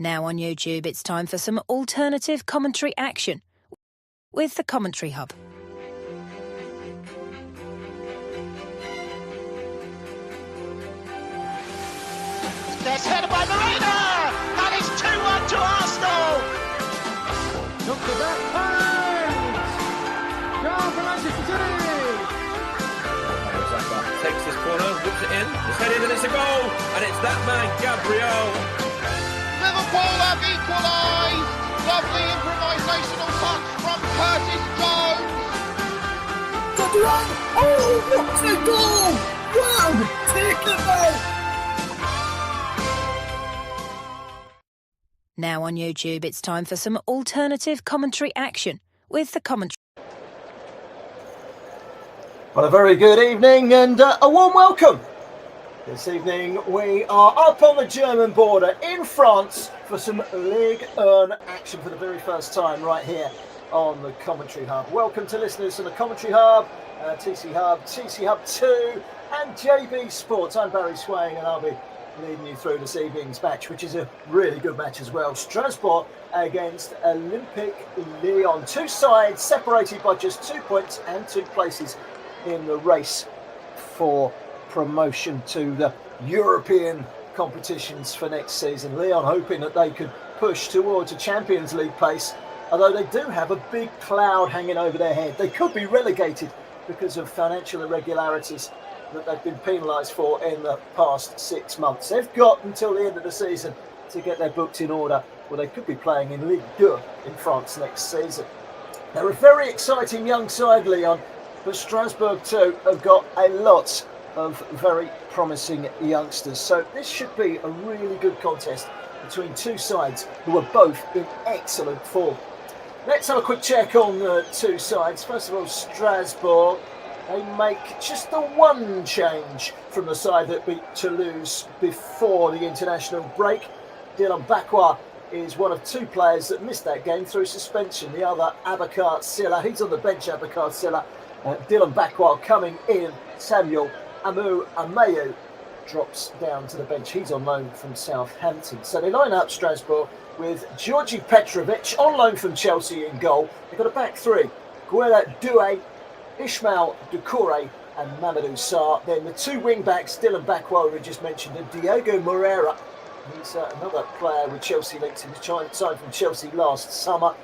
Now on YouTube, it's time for some alternative commentary action with the Commentary Hub. There's headed by Marina, and it's 2-1 to Arsenal. Look at that pass! Goal for Manchester City! Takes this corner, whips it in, it's headed and it's a goal, and it's that man, Gabriel. Liverpool have equalised. Lovely improvisational touch from Curtis Jones. Oh, what a goal! Wow, take it out! Now on YouTube, it's time for some alternative commentary action with the Commentary. Well, a very good evening and a warm welcome. This evening we are up on the German border in France for some Ligue 1 action for the very first time right here on the Commentary Hub. Welcome to listeners from the Commentary Hub, TC Hub 2 and JB Sports. I'm Barry Swain and I'll be leading you through this evening's match, which is a really good match as well. Strasbourg against Olympique Lyon. Two sides separated by just 2 points and 2 places in the race for promotion to the European competitions for next season. Lyon hoping that they could push towards a Champions League place, although they do have a big cloud hanging over their head. They could be relegated because of financial irregularities that they've been penalised for in the past 6 months. They've got until the end of the season to get their books in order, or they could be playing in Ligue in France next season. They're a very exciting young side, Lyon, but Strasbourg too have got a lot of very promising youngsters. So this should be a really good contest between two sides who are both in excellent form. Let's have a quick check on the two sides. First of all, Strasbourg. They make just the one change from the side that beat Toulouse before the international break. Dylan Bakwa is one of 2 players that missed that game through suspension. The other, Abakar Silla, he's on the bench, Abakar Silla. Dylan Bakwa coming in. Samuel Ameyu drops down to the bench. He's on loan from Southampton. So they line up Strasbourg with Georgi Petrovic on loan from Chelsea in goal. They've got a back 3. Guela Doué, Ismail Doucouré and Mamadou Sarr. Then the 2 wing-backs, Dylan Bakwa, we just mentioned, and Diego Moreira. He's another player with Chelsea links. He was signed from Chelsea last summer.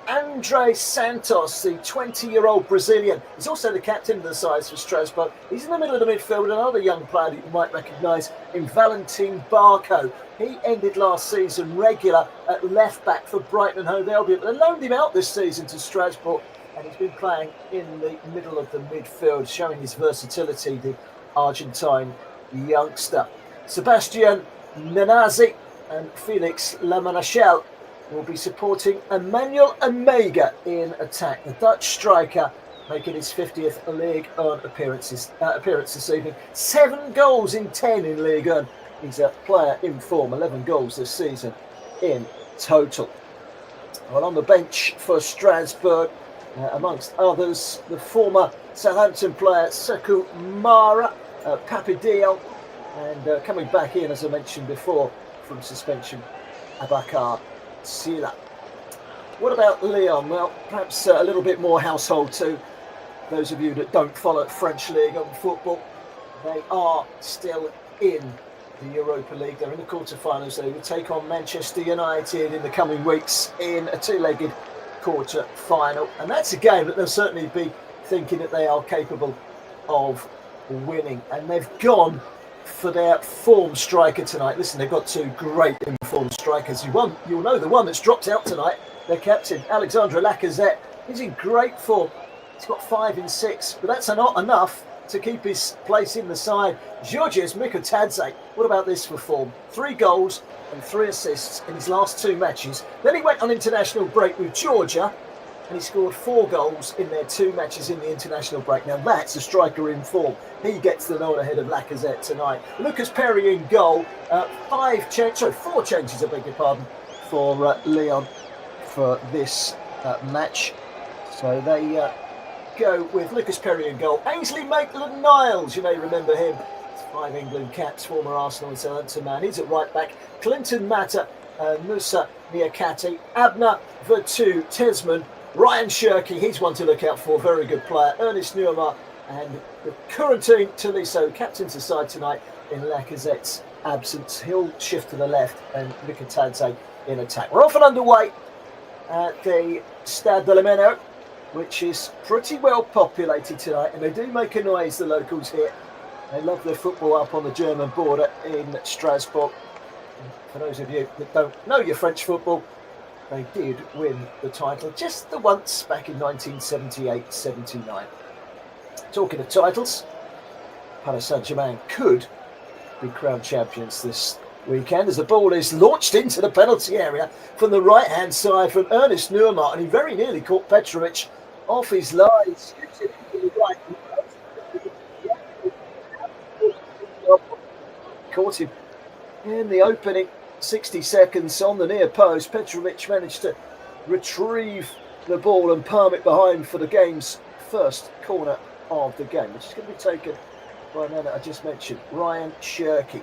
Andre Santos, the 20-year-old Brazilian, is also the captain of the side for Strasbourg. He's in the middle of the midfield. Another young player that you might recognise in Valentin Barco. He ended last season regular at left-back for Brighton and Hove Albion, but they loaned him out this season to Strasbourg. And he's been playing in the middle of the midfield, showing his versatility, the Argentine youngster. Sebastian Nanazi and Felix Lamanachel will be supporting Emmanuel Omega in attack. The Dutch striker making his 50th Ligue 1 appearance this evening. 7 goals in 10 in Ligue 1. He's a player in form, 11 goals this season in total. Well, on the bench for Strasbourg, amongst others, the former Southampton player Sekou Mara, Papadil, and coming back in, as I mentioned before, from suspension, Abakar Silla. What about Lyon? Well, perhaps a little bit more household to those of you that don't follow French League on football. They are still in the Europa League. They're in the quarter-finals. They will take on Manchester United in the coming weeks in a 2-legged quarter-final, and that's a game that they'll certainly be thinking that they are capable of winning. And they've gone for their form striker tonight. Listen, they've got 2 great informed strikers. You'll know the one that's dropped out tonight, their captain Alexandre Lacazette. He's in great form. He's got 5 in 6, but that's not enough to keep his place in the side. Georgios Mikotadze, what about this for form? 3 goals and 3 assists in his last 2 matches. Then he went on international break with Georgia and he scored 4 goals in their 2 matches in the international break. Now that's a striker in form. He gets the nod ahead of Lacazette tonight. Lucas Perry in goal. 4 changes, I beg your pardon, for Lyon for this match. So they go with Lucas Perry in goal. Ainsley Maitland-Niles, you may remember him. 5 England caps, former Arsenal and Southampton man. He's at right back. Clinton Mata Musa Niakate, Abner Vertu, Tesman, Ryan Shirky, he's one to look out for, very good player, Ernest Nuamar, and the Corentin Tolisso, captain's the side tonight in Lacazette's absence. He'll shift to the left and Mikatadze in attack. We're off and underway at the Stade de Meinau, which is pretty well populated tonight, and they do make a noise, the locals here. They love their football up on the German border in Strasbourg. And for those of you that don't know your French football, they did win the title just the once back in 1978-79. Talking of titles, Paris Saint-Germain could be crowned champions this weekend as the ball is launched into the penalty area from the right-hand side from Ernest Nuamar, and he very nearly caught Petrovic off his line. Caught him in the opening 60 seconds on the near post. Petrovic managed to retrieve the ball and palm it behind for the game's first corner of the game, which is going to be taken by a man that I just mentioned, Ryan Shirky,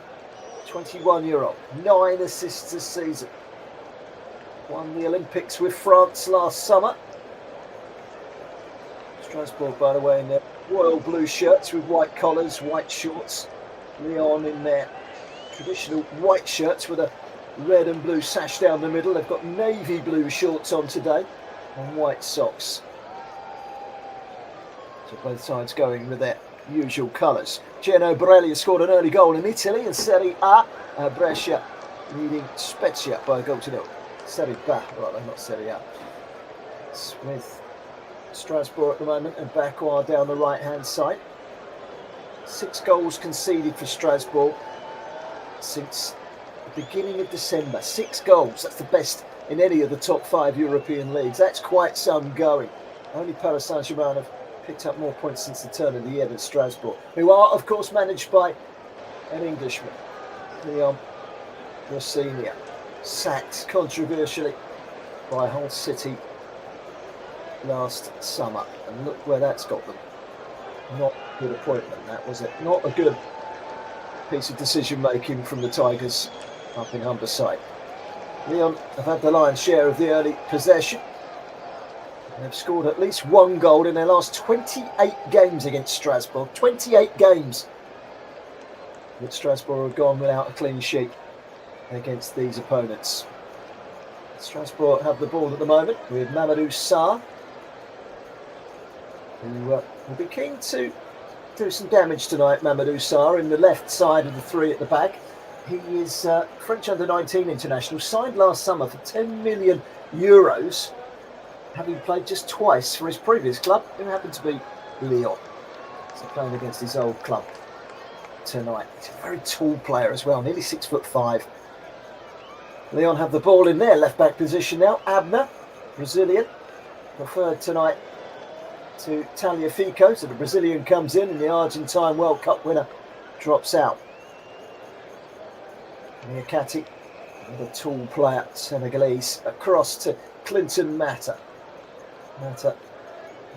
21-year-old, 9 assists this season. Won the Olympics with France last summer. Strasbourg, by the way, in their royal blue shirts with white collars, white shorts. Lyon in their traditional white shirts with a red and blue sash down the middle. They've got navy blue shorts on today and white socks. So both sides going with their usual colours. Geno Borelli has scored an early goal in Italy in Serie A. Brescia leading Spezia by a goal to nil. Serie B, rather, not Serie A. It's with Strasbourg at the moment and Bakwa down the right-hand side. 6 goals conceded for Strasbourg since the beginning of December. 6 goals, that's the best in any of the top 5 European leagues. That's quite some going. Only Paris Saint-Germain have picked up more points since the turn of the year than Strasbourg, who are, of course, managed by an Englishman, Leon Rossignol, sacked controversially by Hull City last summer. And look where that's got them. Not a good appointment, that was it. Not a good piece of decision-making from the Tigers up in Humberside. Lyon have had the lion's share of the early possession. They've scored at least 1 goal in their last 28 games against Strasbourg. 28 games that Strasbourg have gone without a clean sheet against these opponents. Strasbourg have the ball at the moment with Mamadou Sarr, who will be keen to do some damage tonight. Mamadou Sarr in the left side of the 3 at the back. He is French under-19 international, signed last summer for €10 million, having played just twice for his previous club, who happened to be Lyon. So playing against his old club tonight. He's a very tall player as well, nearly 6'5". Lyon have the ball in their left-back position now. Abner, Brazilian, preferred tonight to Tagliafico. So the Brazilian comes in and the Argentine World Cup winner drops out. Niakate, another tall player, Senegalese, across to Clinton Mata. Mata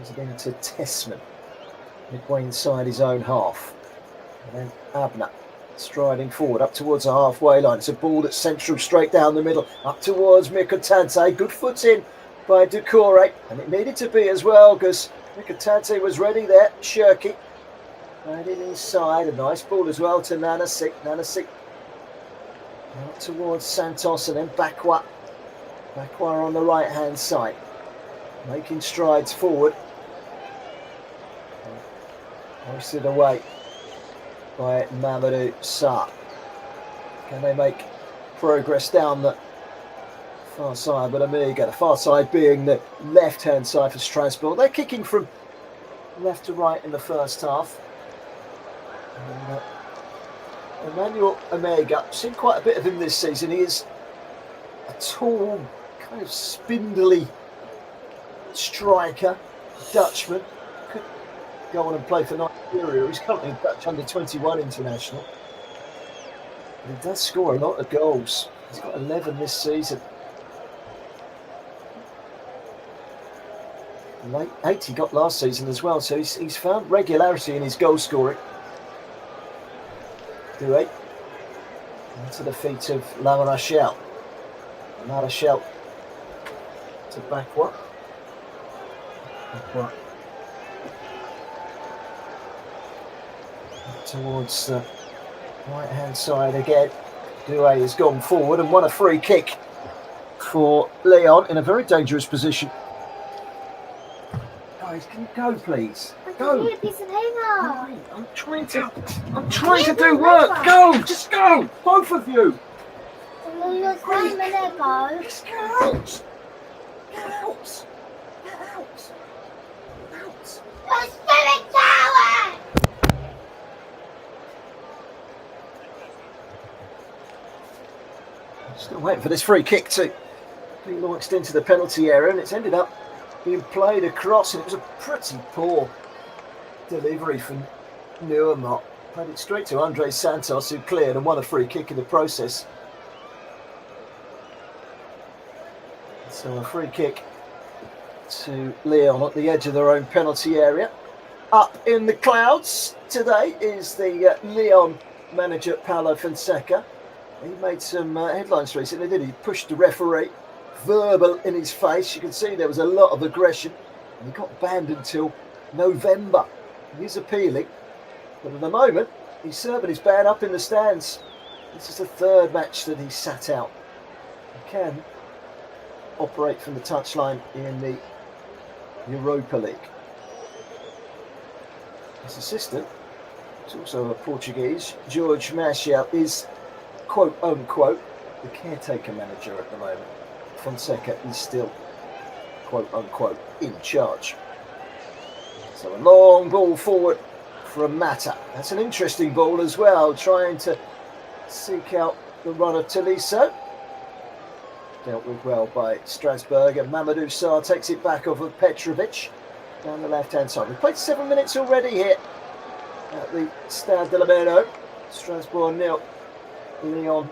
is into Tesman, midway inside his own half. And then Abner striding forward up towards the halfway line. It's a ball that's central, straight down the middle, up towards Mikatadze. Good foot in by Decore, and it needed to be as well because Mikatadze was ready there. Shirky right in inside, a nice ball as well to Nanasik. Nanasik out towards Santos and then Bakwa. Bakwa on the right hand side, making strides forward. Hoisted away by Mamadou Sarr. Can they make progress down the far side? But Amiga, the far side being the left hand side for Strasbourg. They're kicking from left to right in the first half. And, Emmanuel Omega, seen quite a bit of him this season. He is a tall, kind of spindly striker, Dutchman. Could go on and play for Nigeria. He's currently a Dutch under-21 international. But he does score a lot of goals. He's got 11 this season. Late 8 he got last season as well, so he's found regularity in his goal scoring. Doué into the feet of La Rochelle. Another shout to Bakwa. Towards the right-hand side again. Doué has gone forward and won a free kick for Lyon in a very dangerous position. Guys, can you go, please? Go. I'm trying to do work. Go, just go, both of you. Just go out. Get out. Still waiting for this free kick to be launched into the penalty area, and it's ended up being played across, and it was a pretty poor delivery from Neumann. Played it straight to Andres Santos, who cleared and won a free kick in the process. So a free kick to Lyon at the edge of their own penalty area. Up in the clouds today is the Lyon manager Paulo Fonseca. He made some headlines recently, didn't he? Pushed the referee, verbal in his face. You can see there was a lot of aggression, and he got banned until November. He's appealing, but at the moment, he's serving his ban up in the stands. This is the third match that he's sat out. He can operate from the touchline in the Europa League. His assistant, who's also a Portuguese, Jorge Marcial, is quote-unquote the caretaker manager at the moment. Fonseca is still quote-unquote in charge. So a long ball forward from Mata. That's an interesting ball as well, trying to seek out the run of Tolisso. Dealt with well by Strasbourg, and Mamadou Sarr takes it back off of Petrovic down the left-hand side. We've played 7 minutes already here at the Stade de Meinau. Strasbourg 0. Lyon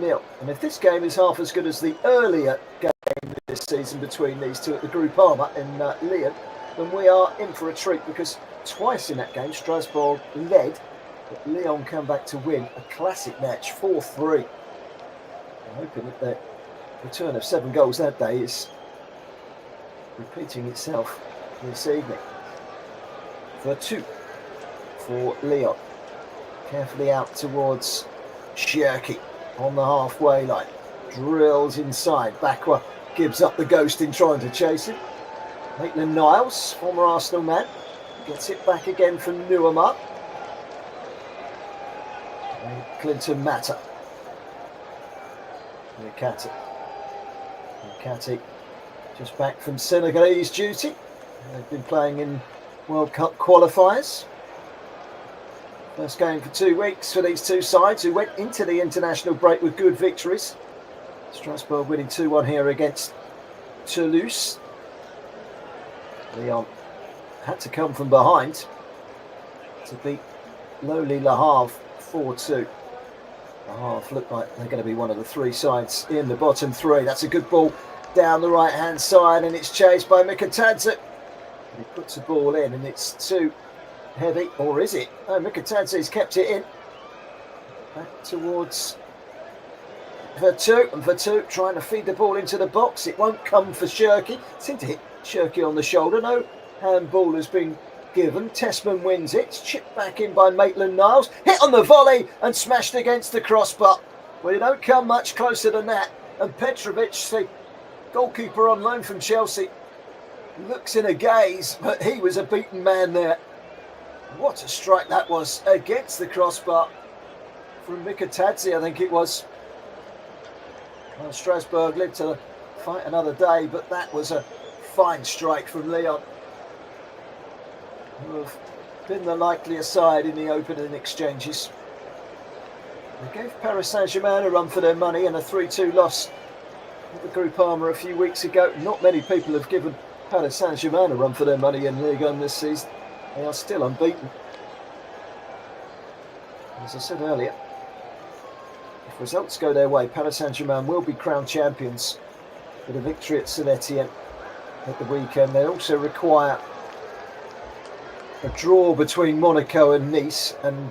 0. And if this game is half as good as the earlier game this season between these two at the Groupama in Lyon, then we are in for a treat, because twice in that game Strasbourg led, but Lyon come back to win a classic match 4-3. I'm hoping that the return of 7 goals that day is repeating itself this evening. For 2 for Lyon. Carefully out towards Cherki on the halfway line. Drills inside. Bakwa gives up the ghost in trying to chase him. Maitland-Niles, former Arsenal man, gets it back again from Neumann. And Clinton Mata. Mikati just back from Senegalese duty. They've been playing in World Cup qualifiers. First game for 2 weeks for these two sides, who went into the international break with good victories. Strasbourg winning 2-1 here against Toulouse. Lyon had to come from behind to beat lowly Le Havre 4-2. Le Havre look like they're going to be one of the 3 sides in the bottom 3. That's a good ball down the right-hand side, and it's chased by Mikatadze. He puts the ball in, and it's too heavy, or is it? Oh, Mikatadze's kept it in. Back towards Vertu, and Vertu trying to feed the ball into the box. It won't come for Cherki. Seemed to hit Cherki on the shoulder. No handball has been given. Tessman wins it. It's chipped back in by Maitland-Niles. Hit on the volley and smashed against the crossbar. Well, you don't come much closer than that. And Petrovic, the goalkeeper on loan from Chelsea, looks in a gaze, but he was a beaten man there. What a strike that was against the crossbar from Mikatadze, I think it was. Well, Strasbourg lived to fight another day, but that was a fine strike from Lyon, who have been the likelier side in the opening exchanges. They gave Paris Saint-Germain a run for their money in a 3-2 loss at the Groupama a few weeks ago. Not many people have given Paris Saint-Germain a run for their money in Ligue 1 this season. They are still unbeaten. As I said earlier, if results go their way, Paris Saint-Germain will be crowned champions with a victory at Saint-Etienne at the weekend. They also require a draw between Monaco and Nice, and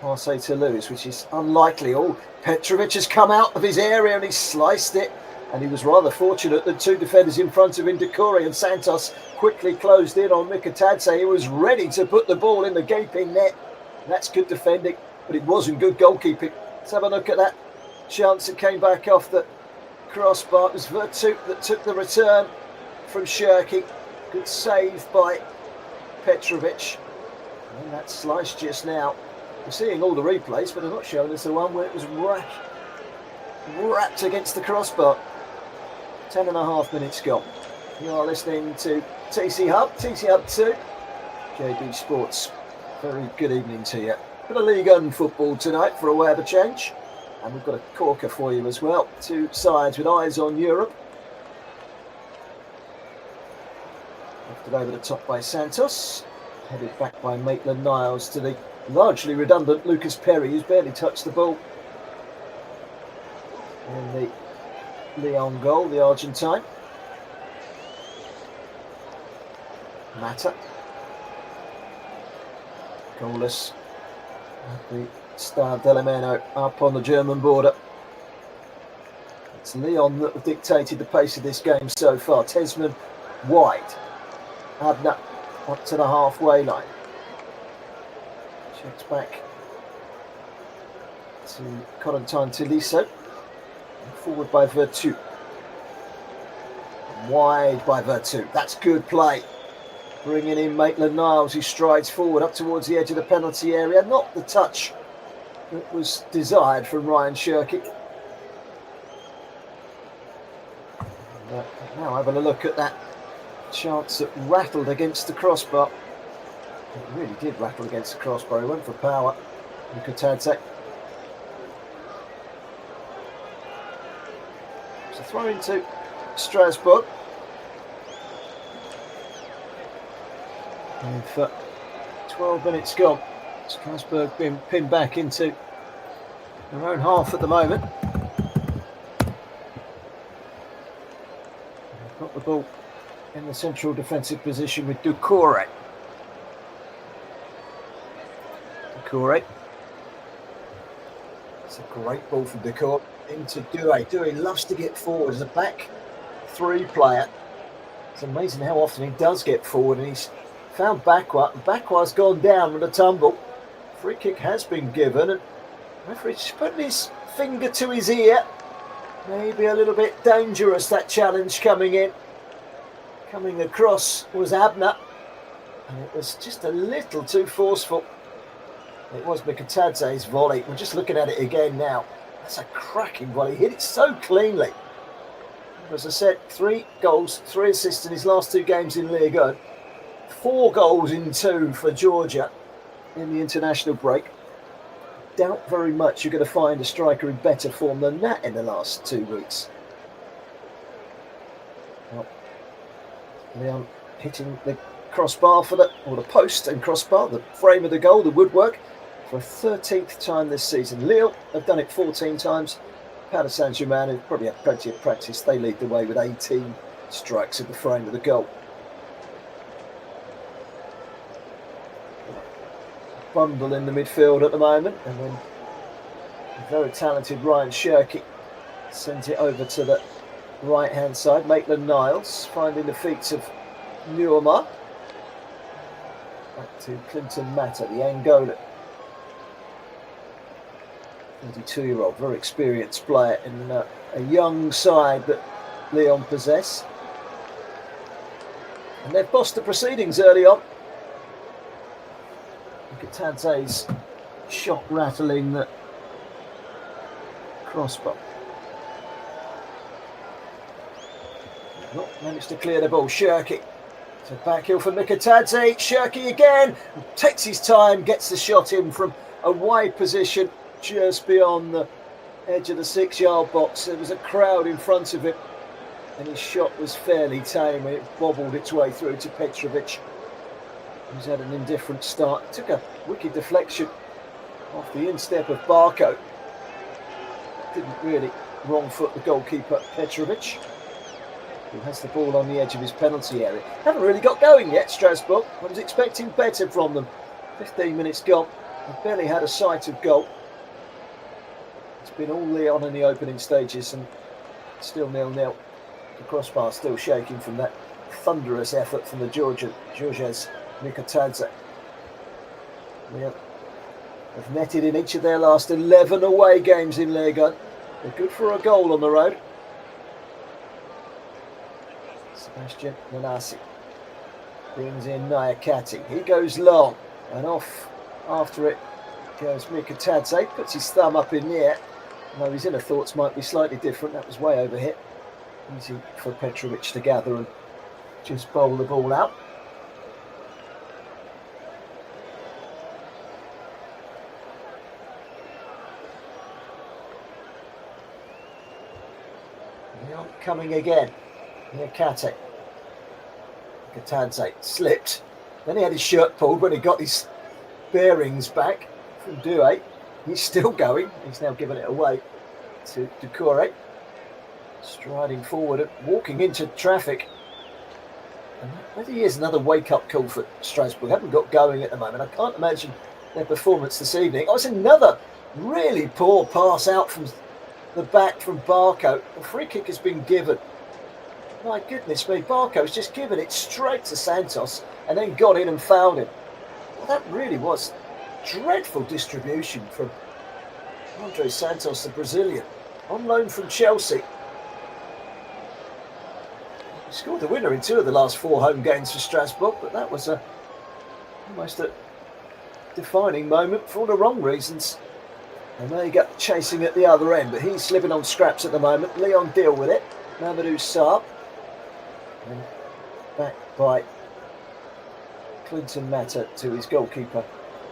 passe to Lewis, which is unlikely. Oh, Petrovic has come out of his area and he's sliced it. And he was rather fortunate that two defenders in front of him, Decore and Santos, quickly closed in on Mikatadze. He was ready to put the ball in the gaping net. That's good defending, but it wasn't good goalkeeping. Let's have a look at that chance that came back off the crossbar. It was Vertu that took the return from Shirky. Good save by Petrovic. And that slice just now. We're seeing all the replays, but they're not showing us the one where it was wrapped against the crossbar. 10.5 minutes gone. You are listening to TC Hub 2, JB Sports. Very good evening to you. Bit of Ligue 1 football tonight for a way of a change. And we've got a corker for you as well. Two sides with eyes on Europe. Lifted over the top by Santos. Headed back by Maitland-Niles to the largely redundant Lucas Perry, who's barely touched the ball. And the Lyon goal, the Argentine. Mata. Goalless at the Stade de Meinau up on the German border. It's Lyon that have dictated the pace of this game so far. Tesman wide. Abner up to the halfway line. Checks back to Corentin Tolisso. Forward by Vertu. Wide by Vertu. That's good play. Bringing in Maitland-Niles, who strides forward up towards the edge of the penalty area. Not the touch that was desired from Ryan Shirky. Now having a look at that chance that rattled against the crossbar. It really did rattle against the crossbar. He went for power. Mikatadze. So throw into Strasbourg. And for 12 minutes gone, Strasbourg being pinned back into their own half at the moment. They've got the ball in the central defensive position with Decore. It's a great ball from Decore into Doué. Doué loves to get forward as a back three player. It's amazing how often he does get forward, and he's found Bakwa. Bakwa's gone down with a tumble. Free kick has been given, and referee's putting his finger to his ear. Maybe a little bit dangerous, that challenge coming in. Coming across was Abner, and it was just a little too forceful. It was Mikatadze's volley. We're just looking at it again now. That's a cracking volley. He hit it so cleanly. As I said, 3 goals, 3 assists in his last 2 games in Ligue 1. 4 goals in 2 for Georgia in the international break. Doubt very much you're going to find a striker in better form than that in the last 2 weeks. Well, Lyon hitting the crossbar for the post and crossbar, the frame of the goal, the woodwork, for a 13th time this season. Lille have done it 14 times. Paris Saint-Germain, who probably have plenty of practice, they lead the way with 18 strikes at the frame of the goal. Bundle in the midfield at the moment, and then the very talented Ryan Shirky sends it over to the right hand side. Maitland-Niles finding the feet of Neumann. Back to Clinton Mata, the Angolan. 32-year-old, very experienced player in a young side that Lyon possess. And they've bossed the proceedings early on. Mikatadze's shot rattling the crossbar. Not managed to clear the ball. Shirky. So back heel for Mikatadze. Shirky again. Takes his time, gets the shot in from a wide position just beyond the edge of the 6-yard box. There was a crowd in front of him, and his shot was fairly tame when it bobbled its way through to Petrovic. He's had an indifferent start. Took a wicked deflection off the instep of Barco. Didn't really wrong foot the goalkeeper Petrovic, who has the ball on the edge of his penalty area. Haven't really got going yet, Strasbourg. I was expecting better from them. 15 minutes gone. They've barely had a sight of goal. It's been all Lyon in the opening stages and still 0-0. The crossbar still shaking from that thunderous effort from the Georges Mikotadze. Lyon have netted in each of their last 11 away games in Ligue. They're good for a goal on the road. Sebastian Nanasi brings in Nyakati. He goes long and off after it goes Mikotadze. Puts his thumb up in the air. Though his inner thoughts might be slightly different. That was way over hit. Easy for Petrovic to gather and just bowl the ball out. Lyon coming again. Nyakate. Mikotadze slipped. Then he had his shirt pulled when he got his bearings back from Doué. He's still going. He's now given it away to Doucouré. Striding forward and walking into traffic. And that is another wake-up call for Strasbourg. Haven't got going at the moment. I can't imagine their performance this evening. Oh, it's another really poor pass out from the back from Barco. The free kick has been given. My goodness me, Barco's just given it straight to Santos and then got in and fouled him. Well, that really was dreadful distribution from Andre Santos, the Brazilian, on loan from Chelsea. He scored the winner in 2 of the last 4 home games for Strasbourg, but that was almost a defining moment for all the wrong reasons. And there you go, chasing at the other end, but he's slipping on scraps at the moment. Lyon deal with it. Mamadou Sarr. And back by Clinton Mata to his goalkeeper,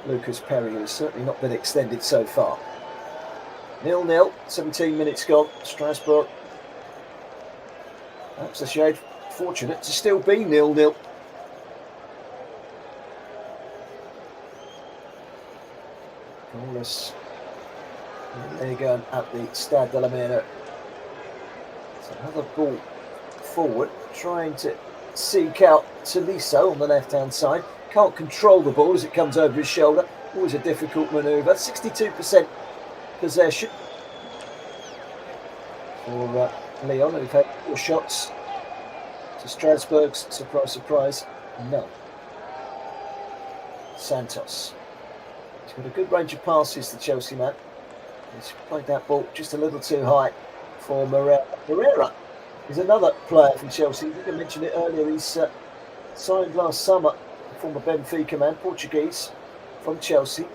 Lucas Perry, who's certainly not been extended so far. 0-0, 17 minutes gone. Strasbourg, perhaps a shade fortunate to still be 0-0. Goalless. There you go at the Stade de Meinau. It's another ball forward, trying to seek out Tolisso on the left-hand side. Can't control the ball as it comes over his shoulder. Always a difficult manoeuvre. 62% possession for Lyon, who've had 4 shots. To Strasbourg's surprise, none. Santos. He's got a good range of passes, the Chelsea man. He's played that ball just a little too high for Moreira. Moreira is another player from Chelsea. I think I mentioned it earlier. He's signed last summer, former Benfica man, Portuguese, from Chelsea.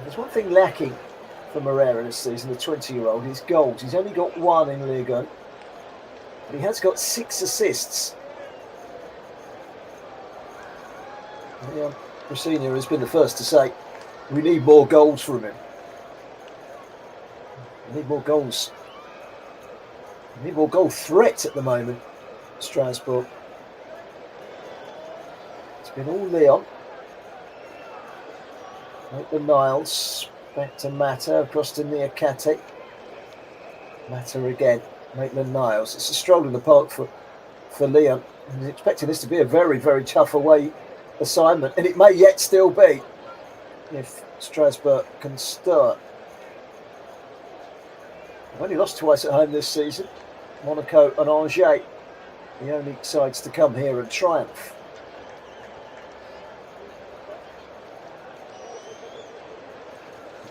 There's one thing lacking for Moreira this season, the 20-year-old, his goals. He's only got 1 in Ligue 1, but he has got 6 assists. Brasenia has been the first to say, we need more goals from him. We need more goals. We need more goal threat at the moment, Strasbourg. It's been all Lyon. Maitland-Niles, back to Mata, across to Nyakate. Mata again, Maitland-Niles. It's a stroll in the park for Lyon. He's expecting this to be a very, very tough away assignment, and it may yet still be if Strasbourg can stir. They've only lost twice at home this season. Monaco and Angers, the only sides to come here and triumph.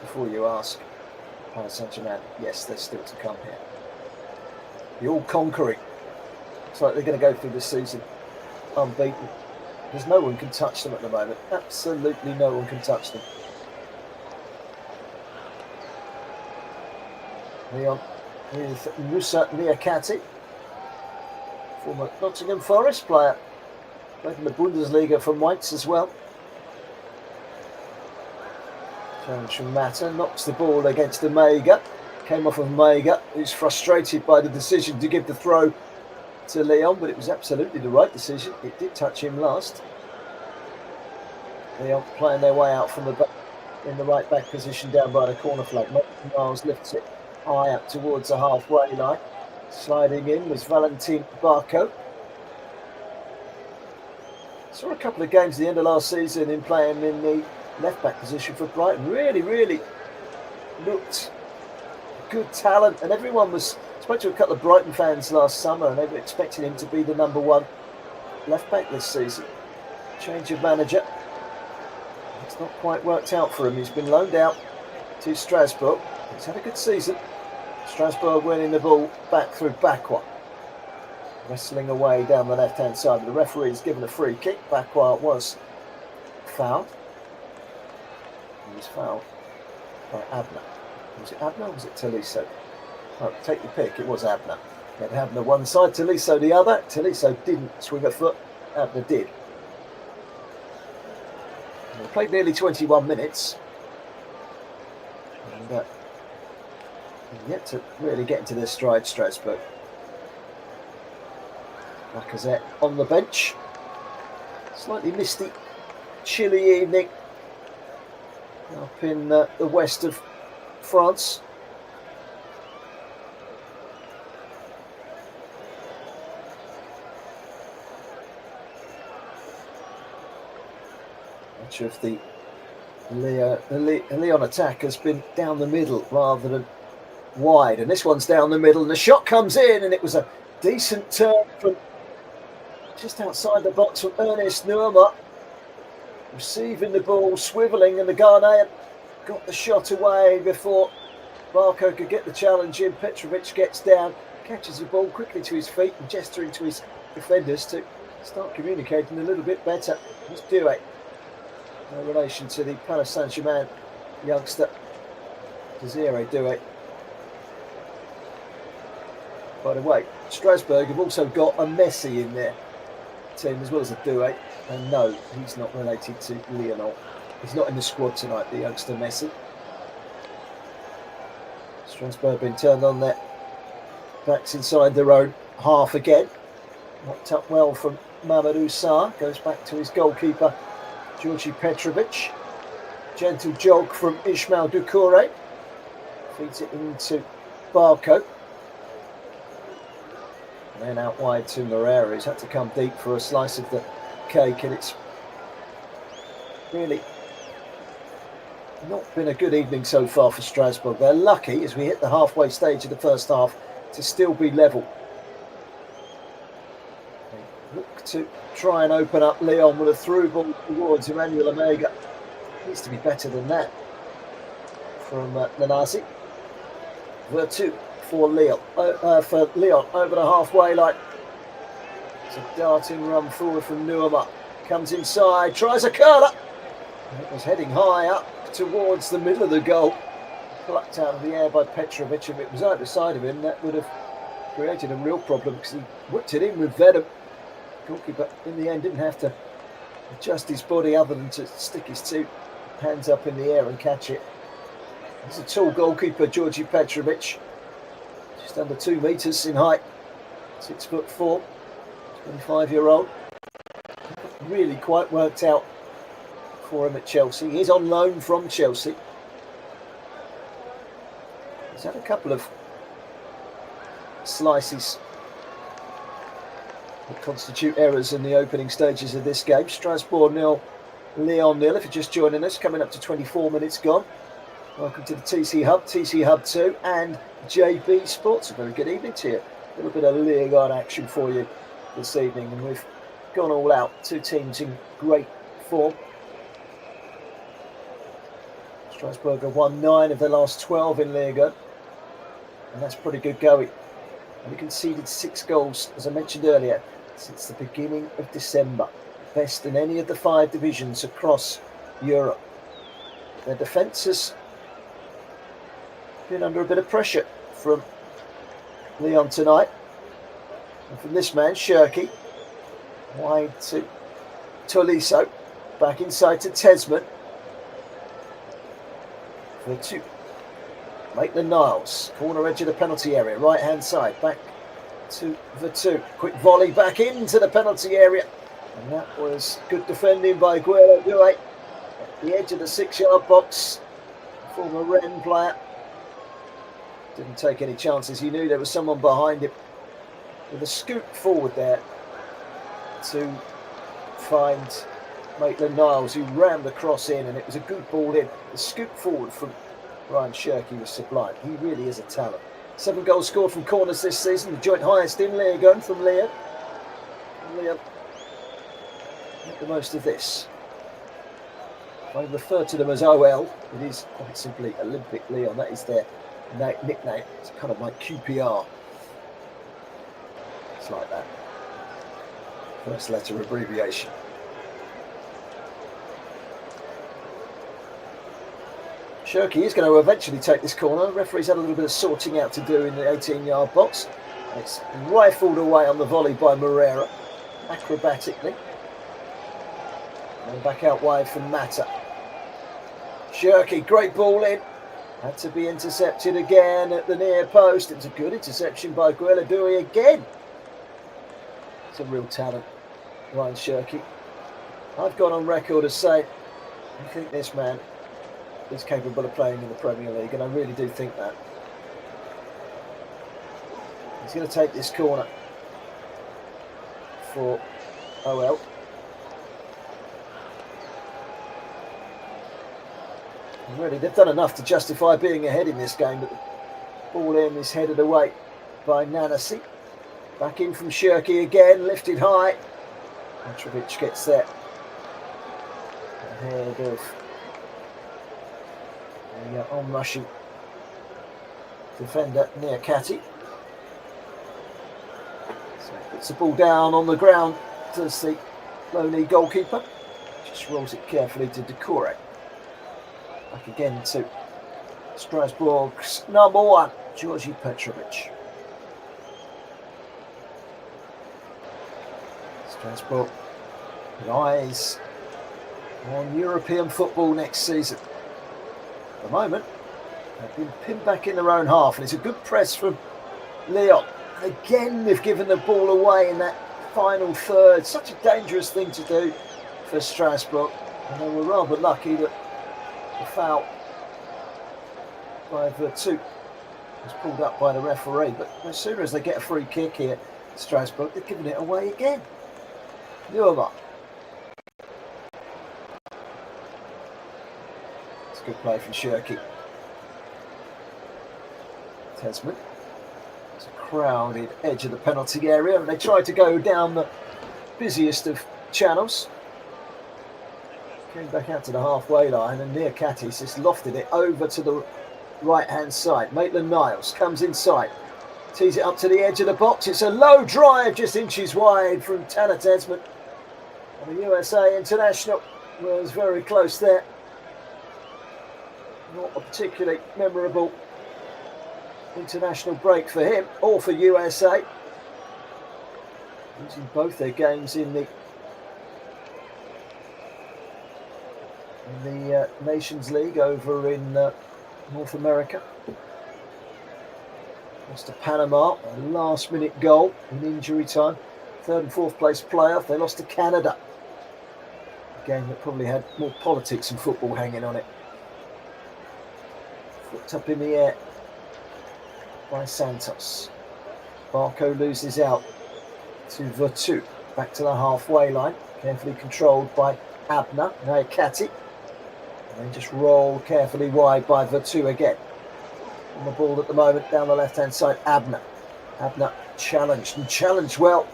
Before you ask, Paris Saint-Germain, yes, they're still to come here. The all-conquering. It's like they're going to go through this season unbeaten. Because no one can touch them at the moment. Absolutely no one can touch them. Lyon with Moussa Nyakate, former Nottingham Forest player. Played in the Bundesliga for Mainz as well. Challenge from Mata, knocks the ball against Omega. Came off of Omega, who's frustrated by the decision to give the throw to Lyon, but it was absolutely the right decision. It did touch him last. Lyon playing their way out from the back in the right back position down by the corner flag. Miles lifts it high up towards the halfway line. Sliding in was Valentin Barco. Saw a couple of games at the end of last season in playing in the left-back position for Brighton. Really looked good talent, and everyone was... Spoke to a couple of Brighton fans last summer, and they were expecting him to be the number one left-back this season. Change of manager. It's not quite worked out for him. He's been loaned out to Strasbourg. He's had a good season. Strasbourg winning the ball back through Bakwa. Wrestling away down the left-hand side. The referee's given a free kick. Bakwa was fouled. He was fouled by Abner. Was it Abner or was it Tolisso? Oh, take your pick. It was Abner. He had Abner one side, Tolisso the other. Tolisso didn't swing a foot. Abner did. They played nearly 21 minutes. And yet to really get into their stride, Strasbourg. Lacazette on the bench. Slightly misty, chilly evening up in the west of France. Much of the Lyon attack has been down the middle rather than wide, and this one's down the middle, and the shot comes in, and it was a decent turn from just outside the box from Ernest Nuama, receiving the ball, swivelling, and the Ghanaian got the shot away before Barco could get the challenge in. Petrovic gets down, catches the ball quickly to his feet, and gesturing to his defenders to start communicating a little bit better. Let's do it. No relation to the Paris Saint-Germain youngster, Desiree Doué. By the way, Strasbourg have also got a Messi in their team as well as a Doué. And no, he's not related to Lionel. He's not in the squad tonight, the youngster Messi. Strasbourg been turned on their backs inside their own half again. Knocked up well from Mamadou Sarr. Goes back to his goalkeeper, Georgi Petrovic. Gentle jog from Ismail Doucouré. Feeds it into Barco. And then out wide to Moreira. He's had to come deep for a slice of the cake, and it's really not been a good evening so far for Strasbourg. They're lucky, as we hit the halfway stage of the first half, to still be level. They look to try and open up Lyon with a through ball towards Emmanuel Omega. Needs to be better than that from Nanasi. Vertu for Lyon over the halfway line. It's a darting run forward from Nuama. Comes inside, tries a curler. And it was heading high up towards the middle of the goal. Plucked out of the air by Petrovic. If it was either side of him, that would have created a real problem because he whipped it in with venom. Goalkeeper in the end didn't have to adjust his body other than to stick his two hands up in the air and catch it. He's a tall goalkeeper, Georgi Petrovic. Just under 2 metres in height. 6'4", 25-year-old. Really quite worked out for him at Chelsea. He's on loan from Chelsea. He's had a couple of slices that constitute errors in the opening stages of this game. Strasbourg 0, Lyon 0. If you're just joining us, coming up to 24 minutes gone. Welcome to the TC Hub, TC Hub 2 and JB Sports. A very good evening to you. A little bit of Ligue action for you this evening, and we've gone all out. Two teams in great form. Strasbourg have won 9 of their last 12 in Ligue, and that's pretty good going. And we conceded 6 goals, as I mentioned earlier, since the beginning of December. Best in any of the 5 divisions across Europe. Their defence has been under a bit of pressure from Lyon tonight. And from this man, Shirky, wide to Tolisso, back inside to Tesman. Vertu, Maitland-Niles, corner edge of the penalty area, right hand side, back to Vertu. Quick volley back into the penalty area. And that was good defending by Guerrero Doué at the edge of the 6-yard box. Former Rennes player. Didn't take any chances. He knew there was someone behind him. With a scoop forward there to find Maitland-Niles, who rammed the cross in, and it was a good ball in. The scoop forward from Ryan Shirky was sublime. He really is a talent. 7 goals scored from corners this season, the joint highest in Ligue from Lyon. Lyon make the most of this. I refer to them as OL. It is quite simply Olympic Lyon. That is their nickname. It's kind of like QPR. It's like that. First letter abbreviation. Shirky is going to eventually take this corner. The referee's had a little bit of sorting out to do in the 18-yard box. It's rifled away on the volley by Moreira, acrobatically. And back out wide from Mata. Shirky, great ball in. Had to be intercepted again at the near post. It was a good interception by Gueladui again. It's a real talent, Ryan Shirky. I've gone on record as saying, I think this man is capable of playing in the Premier League, and I really do think that. He's going to take this corner for OL. Really, they've done enough to justify being ahead in this game, but the ball in is headed away by Nanasi. Back in from Shirky again, lifted high. Mitrovic gets there ahead of the on-rushing defender near Catty. So puts the ball down on the ground, does the lone goalkeeper. Just rolls it carefully to Decore. Back again to Strasbourg's number 1, Georgi Petrovic. Strasbourg with eyes on European football next season. At the moment, they've been pinned back in their own half, and it's a good press from Lyon. And again, they've given the ball away in that final third. Such a dangerous thing to do for Strasbourg, and they were rather lucky that the foul by Vertu was pulled up by the referee. But as soon as they get a free kick here, Strasbourg, they're giving it away again. Neumann. It's a good play from Shirky. Tesman. It's a crowded edge of the penalty area, and they tried to go down the busiest of channels. Came back out to the halfway line, and near Katis just lofted it over to the right-hand side. Maitland-Niles comes inside, tees it up to the edge of the box. It's a low drive, just inches wide from Tanner Tesman. And the USA international was very close there. Not a particularly memorable international break for him or for USA. Losing both their games in the Nations League over in North America. Lost to Panama, a last-minute goal in injury time. 3rd and 4th place playoff. They lost to Canada. A game that probably had more politics and football hanging on it. Flipped up in the air by Santos. Barco loses out to Vertu. Back to the halfway line. Carefully controlled by Abner. Now Catty. And then just rolled carefully wide by Vertu again. On the ball at the moment down the left-hand side, Abner. Abner challenged well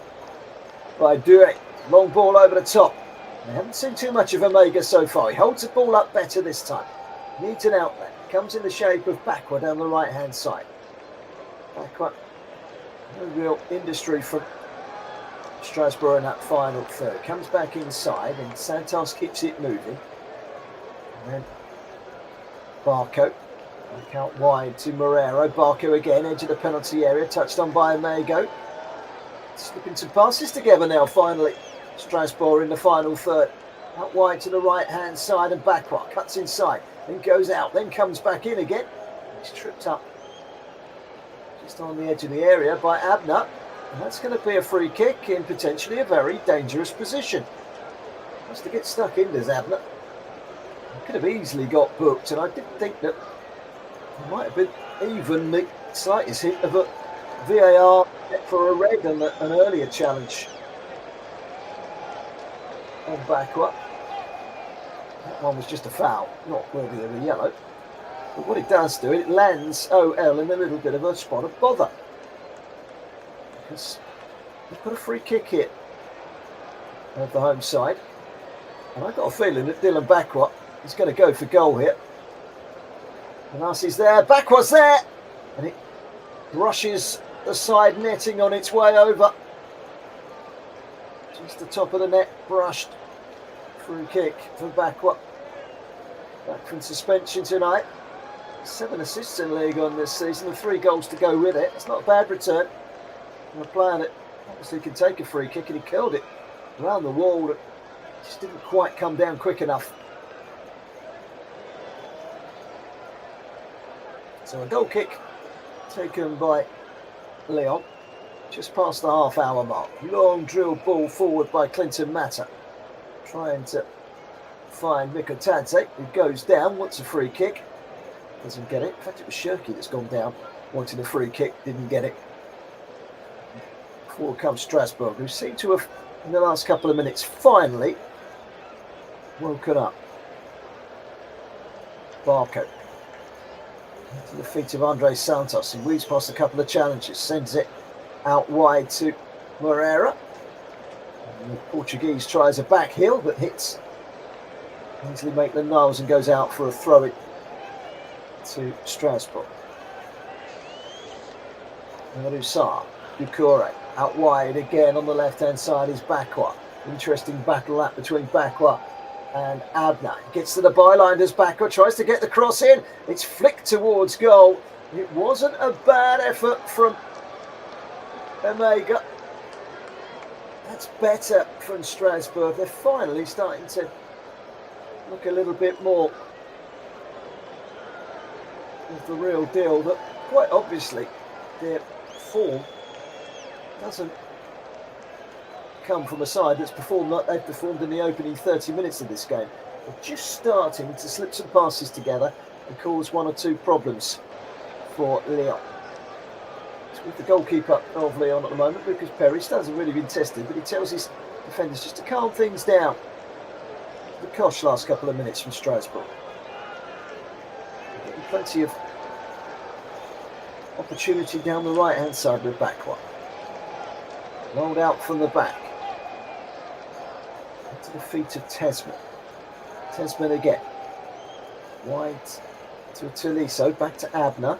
by Due. Long ball over the top. They haven't seen too much of Omega so far. He holds the ball up better this time. Needs an outlet. Comes in the shape of Bakwa down the right-hand side. Bakwa, no real industry from Strasbourg in that final third. Comes back inside, and Santos keeps it moving. And then Barco. Back out wide to Moreira. Barco again, edge of the penalty area. Touched on by Omega. Slipping some passes together now, finally. Strasbourg in the final third. Out wide to the right-hand side, and Bakwa cuts inside. Then goes out, then comes back in again. He's tripped up just on the edge of the area by Abner. And that's going to be a free kick in potentially a very dangerous position. Has to get stuck in, does Abner. He could have easily got booked, and I did think that there might have been even the slightest hint of a VAR for a red and an earlier challenge on Bakwa. one was just a foul, not worthy of a yellow. But what it does do, it lands OL in a little bit of a spot of bother. Because they've got a free kick here of the home side. And I've got a feeling that Dylan Bakwa is going to go for goal here. Manassi's there, Bakwa's there! And it brushes the side netting on its way over. Just the top of the net brushed. Free kick for Bakwa. Back from suspension tonight. 7 assists in Ligue on this season and 3 goals to go with it. It's not a bad return. And a player that obviously can take a free kick, and he curled it around the wall. It just didn't quite come down quick enough. So a goal kick taken by Lyon, just past the half-hour mark. Long drilled ball forward by Clinton Mata, trying to find Mikotadze, who goes down, wants a free kick, doesn't get it. In fact, it was Shirky that's gone down, wanting a free kick, didn't get it. Forward comes Strasbourg, who seem to have, in the last couple of minutes, finally woken up. Barco to the feet of Andre Santos. He weaves past a couple of challenges, sends it out wide to Moreira. And the Portuguese tries a back heel, but hits easily Maitland-Niles and goes out for a throw-in to Strasbourg. Marusar, Ducouré, out wide again on the left-hand side is Bakwa. Interesting battle that between Bakwa and Abner. Gets to the byline as Bakwa tries to get the cross in. It's flicked towards goal. It wasn't a bad effort from Omega. That's better from Strasbourg. They're finally starting to look a little bit more of the real deal, that quite obviously their form doesn't come from a side that's performed like they've performed in the opening 30 minutes of this game. They're just starting to slip some passes together and cause 1 or 2 problems for Lyon. It's with the goalkeeper of Lyon at the moment, Lucas Perry. Still hasn't really been tested, but he tells his defenders just to calm things down. The Kosh last couple of minutes from Strasbourg. Getting plenty of opportunity down the right hand side with Bakwa. Rolled out from the back. To the feet of Tesman. Tesman again. Wide to Tolisso, back to Abner.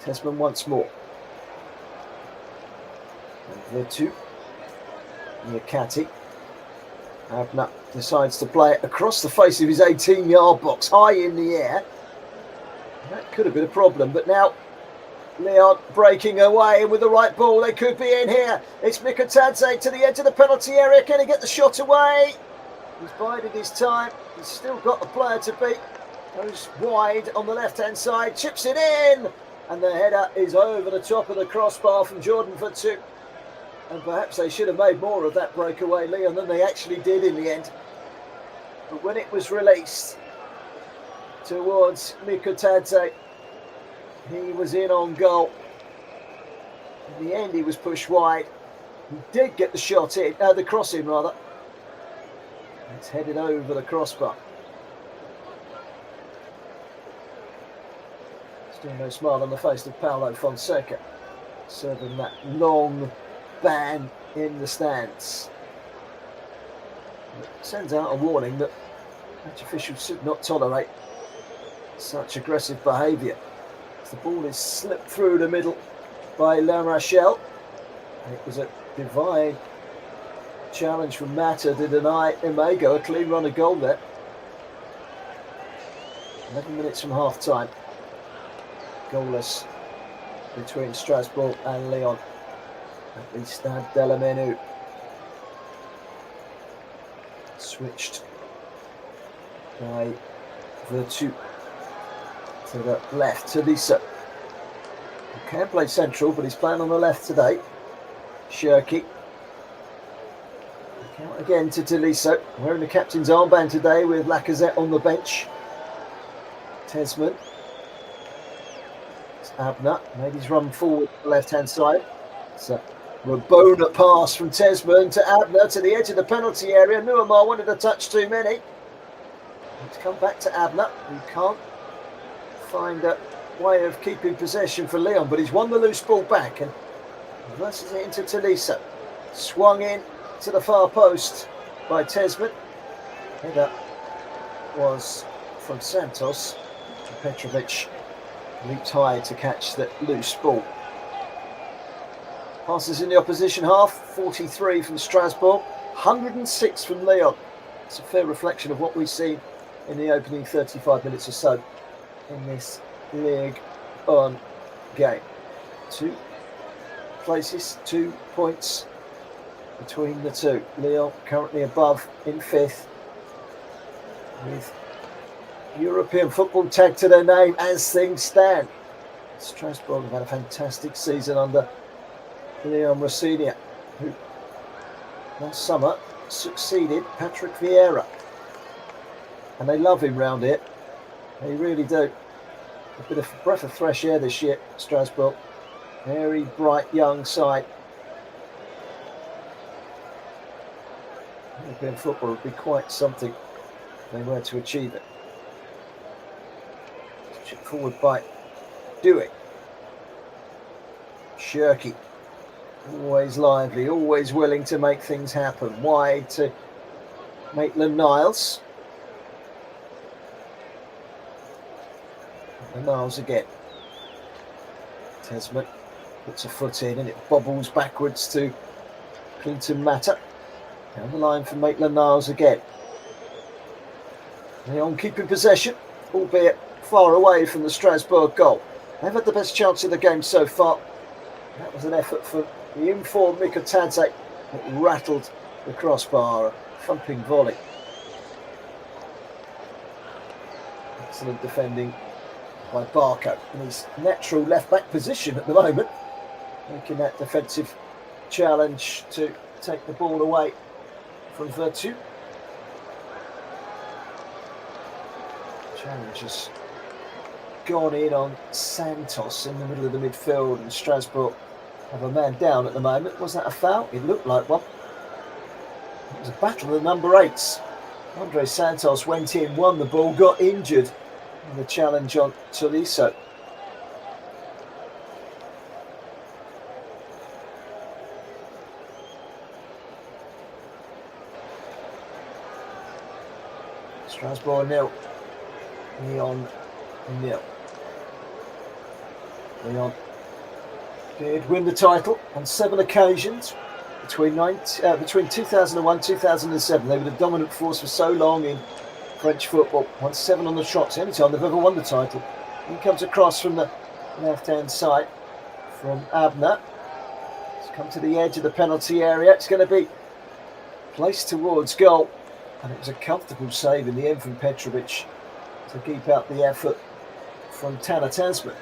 Tesman once more. And Vertu. Nyakati. Abner decides to play it across the face of his 18-yard box, high in the air. That could have been a problem, but now Lyon breaking away, and with the right ball they could be in here. It's Mikotadze to the edge of the penalty area. Can he get the shot away? He's bided his time. He's still got a player to beat. Goes wide on the left-hand side, chips it in, and the header is over the top of the crossbar from Jordan Vertu. And perhaps they should have made more of that breakaway, Lyon, than they actually did in the end. But when it was released towards Mikotadze, he was in on goal. In the end, he was pushed wide. He did get the shot in, the cross in rather. It's headed over the crossbar. Still no smile on the face of Paulo Fonseca, serving that long ban in the stands. It sends out a warning that match officials should not tolerate such aggressive behaviour. The ball is slipped through the middle by La Rochelle. It was a divine challenge from Mata to deny Emego a clean run of goal there. 11 minutes from half time. Goalless between Strasbourg and Lyon at the Stade de la Meinau. Switched by Vertu to the left. Tolisso, who can play central, but he's playing on the left today. Shirky. Out again to Tolisso, wearing the captain's armband today with Lacazette on the bench. Tesman. It's Abner, made his run forward to the left-hand side. It's a Rabona pass from Tesman to Abner to the edge of the penalty area. Nuamar wanted a touch too many. It's come back to Abner, who can't find a way of keeping possession for Lyon, but he's won the loose ball back and reverses it into Tolisso. Swung in to the far post by Tesman. Header was from Santos. Petrovic leaped high to catch the loose ball. Passes in the opposition half, 43 from Strasbourg, 106 from Lyon. It's a fair reflection of what we've seen in the opening 35 minutes or so in this Ligue 1 game. 2 places, 2 points between the two. Lyon currently above in 5th with European football tagged to their name as things stand. Strasbourg have had a fantastic season under Leon Rossignol, who last summer succeeded Patrick Vieira. And they love him round here. They really do. A bit of breath of fresh air this year, Strasbourg. Very bright young side. European football would be quite something if they were to achieve it. Chip forward by Dewey. Shirky. Always lively, always willing to make things happen. Wide to Maitland-Niles. And Niles again. Tesman puts a foot in and it bobbles backwards to Clinton Mata. Down the line for Maitland-Niles again. Lyon keeping possession, albeit far away from the Strasbourg goal. They've had the best chance of the game so far. That was an effort for the informed Mikotadze that rattled the crossbar, a thumping volley. Excellent defending by Barco in his natural left-back position at the moment, making that defensive challenge to take the ball away from Virtue. Challenge has gone in on Santos in the middle of the midfield, and Strasbourg have a man down at the moment. Was that a foul? It looked like one. It was a battle of the number 8s. Andre Santos went in, won the ball, got injured in the challenge on Tolisso. Strasbourg 0, Lyon 0. Lyon did win the title on 7 occasions between 2001 2007. They were the dominant force for so long in French football. Won 7 on the trot. It's the only time they've ever won the title. He comes across from the left-hand side from Abner. It's come to the edge of the penalty area. It's going to be placed towards goal. And it was a comfortable save in the end from Petrovic to keep out the effort from Tanner Tasman.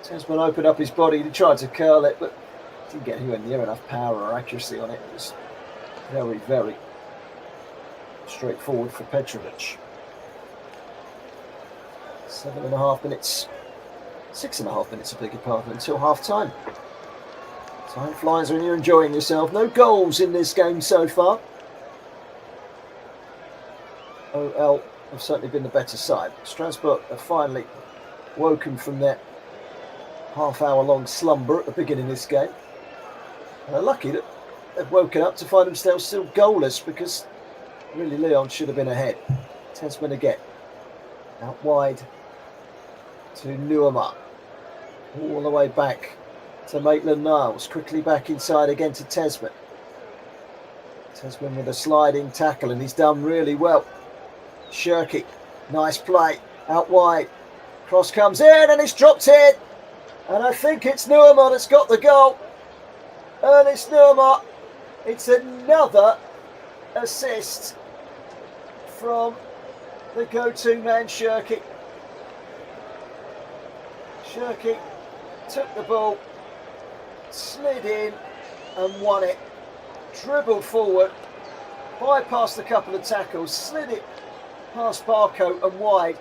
Tasman opened up his body, he tried to curl it, but didn't get anywhere near enough power or accuracy on it. It was very, very straightforward for Petrovic. 7.5 minutes, 6.5 minutes, I beg your pardon, until half time. Time flies when you're enjoying yourself. No goals in this game so far. OL have certainly been the better side. Strasbourg have finally woken from their half-hour-long slumber at the beginning of this game. And they're lucky that they've woken up to find themselves still goalless, because really Lyon should have been ahead. Tasman again. Out wide to Nuama. All the way back to Maitland-Niles. Quickly back inside again to Tasman. Tasman with a sliding tackle, and he's done really well. Shirky, nice play, out wide. Cross comes in and it's dropped in. And I think it's Nuama that's got the goal. Ernest Nuama. It's another assist from the go-to man, Shirky. Shirky took the ball, slid in and won it. Dribbled forward, bypassed a couple of tackles, slid it past Barco and wide.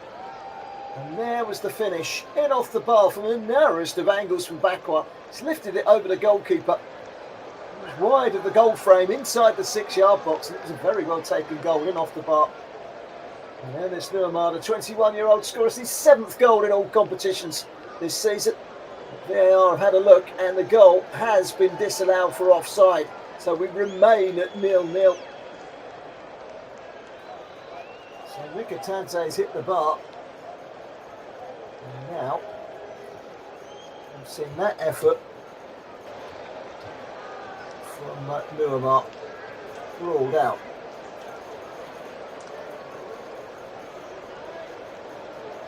And there was the finish, in off the bar from the narrowest of angles from Bakwa. He's lifted it over the goalkeeper. wide of the goal frame inside the 6-yard box. And it was a very well taken goal in off the bar. And then this Nuamar, the 21-year-old, scores his 7th goal in all competitions this season. VAR have had a look and the goal has been disallowed for offside. So we remain at 0-0. So Mikatante's hit the bar. And now we've seen that effort from Nuamar ruled out.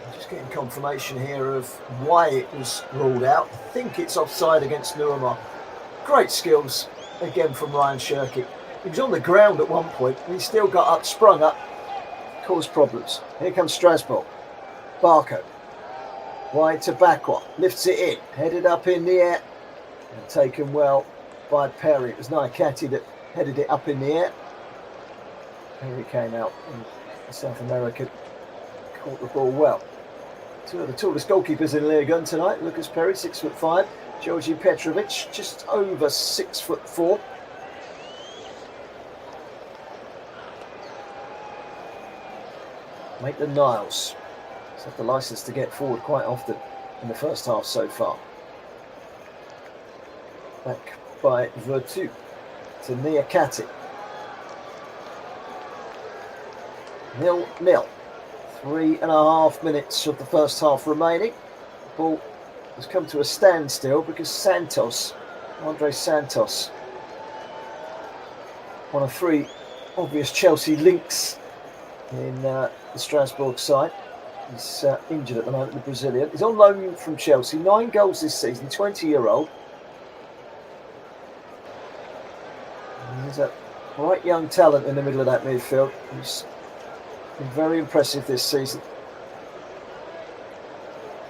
I'm just getting confirmation here of why it was ruled out. I think it's offside against Nuamar. Great skills again from Ryan Shirky. He was on the ground at one point and he still got up, sprung up, caused problems. Here comes Strasbourg. Barco. Wide to Bakwa. Lifts it in. Headed up in the air. And taken well by Perry. It was Naikati that headed it up in the air. Perry came out and the South American caught the ball well. Two of the tallest goalkeepers in Ligue tonight. Lucas Perry, 6'5". Georgi Petrovic, just over 6'4". Maitland-Niles has had the licence to get forward quite often in the first half so far. Back by Vertu to Niakate. 0-0. 3.5 minutes of the first half remaining. The ball has come to a standstill because Andre Santos, one of 3 obvious Chelsea links in the Strasbourg side. He's injured at the moment, the Brazilian. He's on loan from Chelsea, 9 goals this season, 20-year-old. He's a bright young talent in the middle of that midfield. He's been very impressive this season.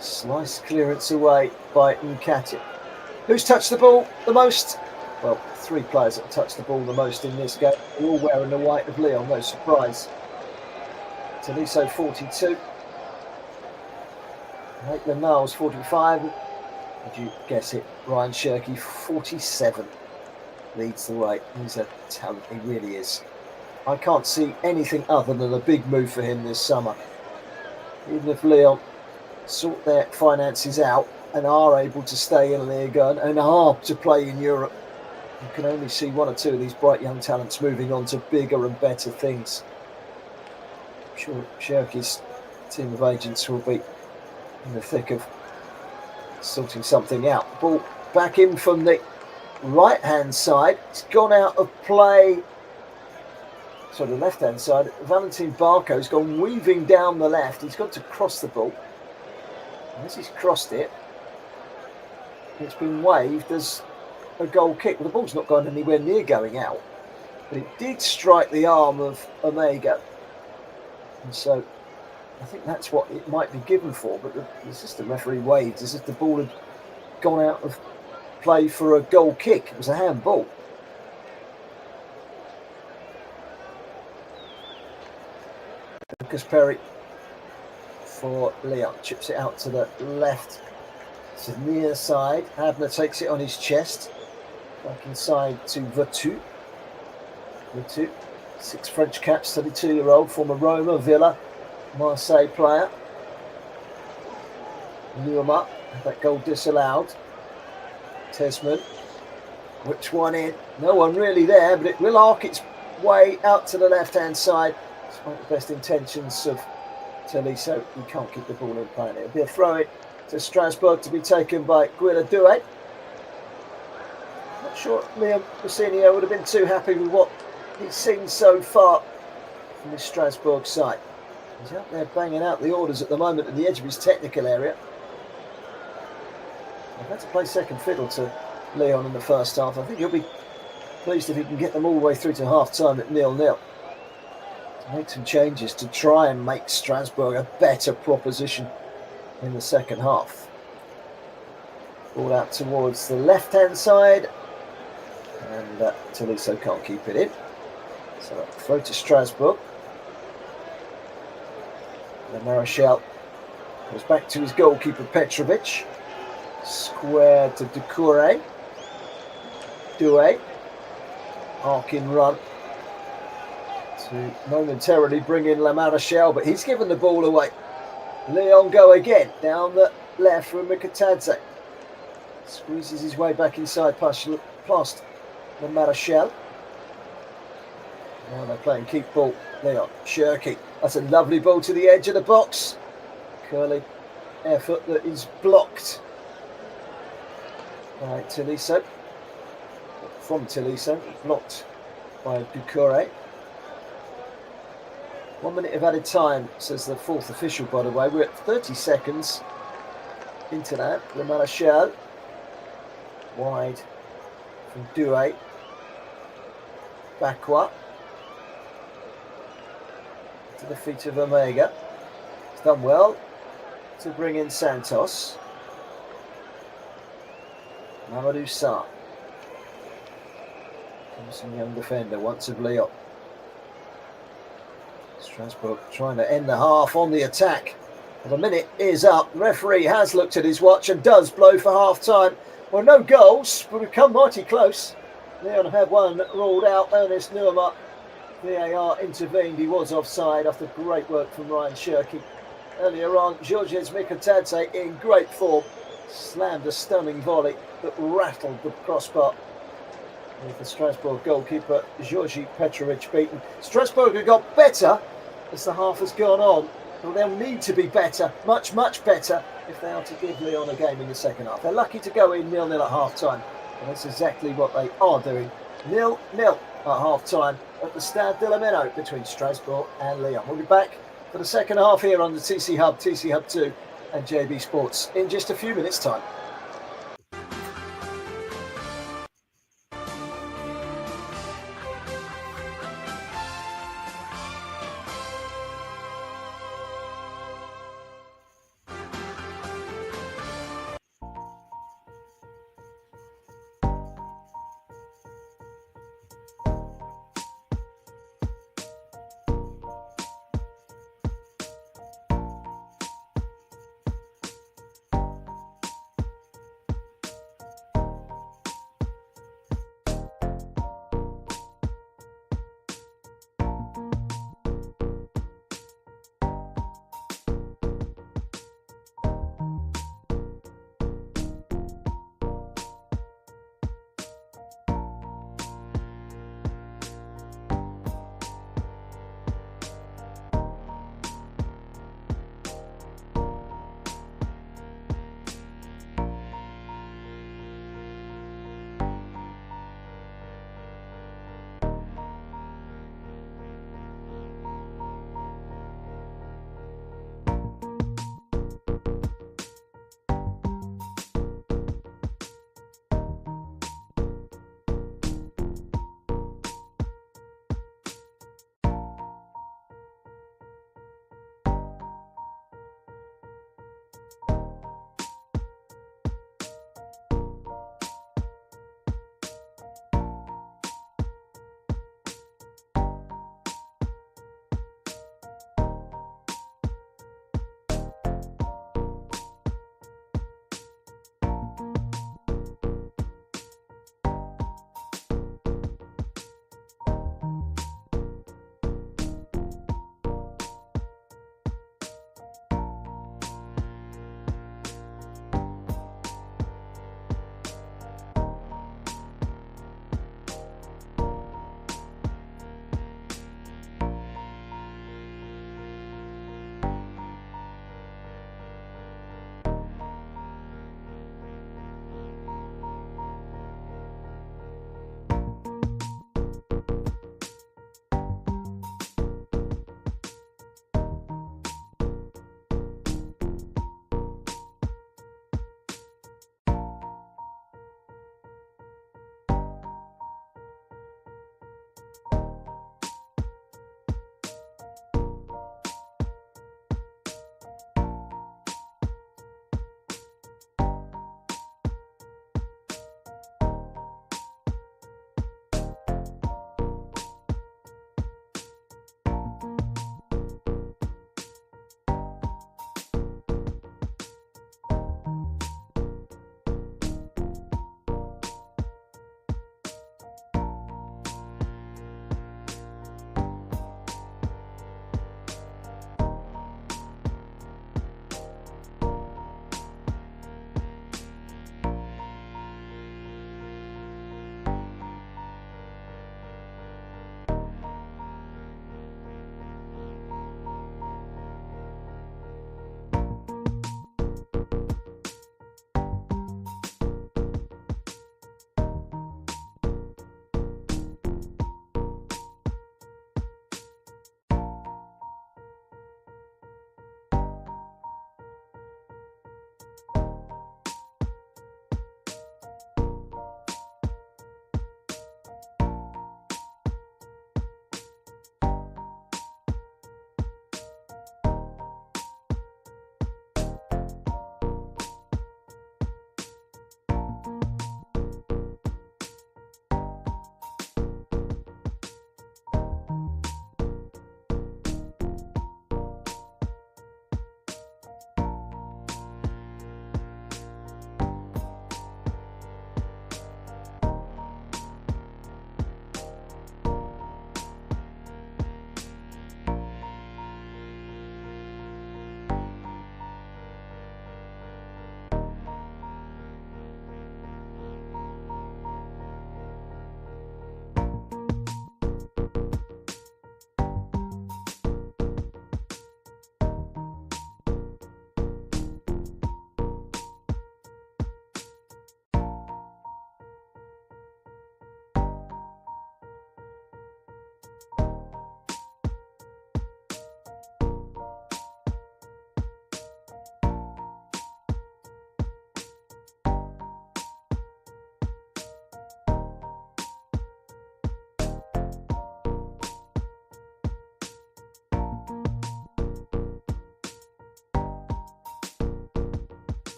Slice clearance away by Nkati. Who's touched the ball the most? Well, 3 players that have touched the ball the most in this game. They're all wearing the white of Lyon, no surprise. Tolisso, 42. Maitland-Niles, 45. Would you guess it? Ryan Shirky, 47. Leads the way. He's a talent, he really is. I can't see anything other than a big move for him this summer. Even if Lyon sort their finances out and are able to stay in Ligue and are to play in Europe, you can only see 1 or 2 of these bright young talents moving on to bigger and better things. I'm sure Shirky's team of agents will be in the thick of sorting something out. Ball back in from the right-hand side. It's gone out of play. So the left-hand side, Valentin Barco's gone weaving down the left. He's got to cross the ball. And as he's crossed it, it's been waved as a goal kick. Well, the ball's not gone anywhere near going out, but it did strike the arm of Omega. And so I think that's what it might be given for, but the assistant referee waved as if the ball had gone out of play for a goal kick. It was a handball. Lucas Perry for Lyon. Chips it out to the left. It's the near side. Abner takes it on his chest. Back inside to Vertu. Vertu, 6 French caps, 32-year-old, former Roma, Villa, Marseille player. Nuamar, that goal disallowed. Tesman, which one in? No one really there, but it will arc its way out to the left-hand side. Despite the best intentions of Tolisso, he can't keep the ball in play. It'll be a throw-in to Strasbourg to be taken by Guila Doué. Not sure Liam Rossini would have been too happy with what he's seen so far from this Strasbourg side. He's out there banging out the orders at the moment at the edge of his technical area. I've had to play second fiddle to Lyon in the first half. I think he'll be pleased if he can get them all the way through to half-time at 0-0. To make some changes to try and make Strasbourg a better proposition in the second half. Ball out towards the left-hand side. And Tolisso can't keep it in. So throw to Strasbourg. The Marechal goes back to his goalkeeper Petrovic. Square to Doué. arcing run to momentarily bring in La Marechal, but he's given the ball away. Lyon go again, down the left from Mikatadze. Squeezes his way back inside past La Marechal. Now they're playing keep ball. Lyon, Shirky. That's a lovely ball to the edge of the box. Curling effort that is blocked by Tolisso. From Tolisso, blocked by Doucouré. 1 minute of added time, says the fourth official, by the way. We're at 30 seconds into that. Le Marechal, wide from Doué. Bakwa to the feet of Omega. He's done well to bring in Santos. Mamadou Sarr. Some young defender, once of Lyon. Strasbourg trying to end the half on the attack. Well, the minute is up. The referee has looked at his watch and does blow for half time. Well, no goals, but we've come mighty close. Lyon had one ruled out. Ernest Nuama, VAR intervened. He was offside after great work from Ryan Shirky. Earlier on, Georges Mikatadze in great form slammed a stunning volley that rattled the crossbar. With the Strasbourg goalkeeper Georgi Petrovic beaten. Strasbourg have got better as the half has gone on, but they'll need to be better, much better, if they are to give Lyon a game in the second half. They're lucky to go in 0-0 at half time, and that's exactly what they are doing. 0-0 at half time at the Stade de Meinau between Strasbourg and Lyon. We'll be back for the second half here on the TC Hub 2 and JB Sports in just a few minutes' time.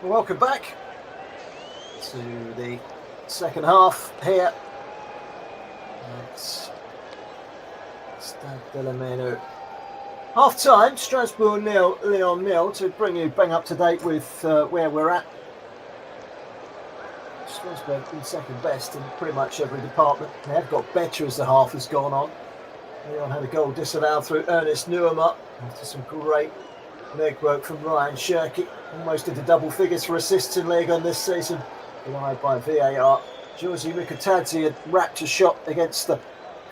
Welcome back to the second half here at Stade de Meinau. Half time, Strasbourg 0, Lyon 0, to bring you bang up to date with where we're at. Strasbourg been second best in pretty much every department. They have got better as the half has gone on. Lyon had a goal disallowed through Ernest Nuama after some great leg work from Ryan Shirky. Almost into double figures for assists in Ligue on this season, denied by VAR. Georgi Mikotadze had wrapped a shot against the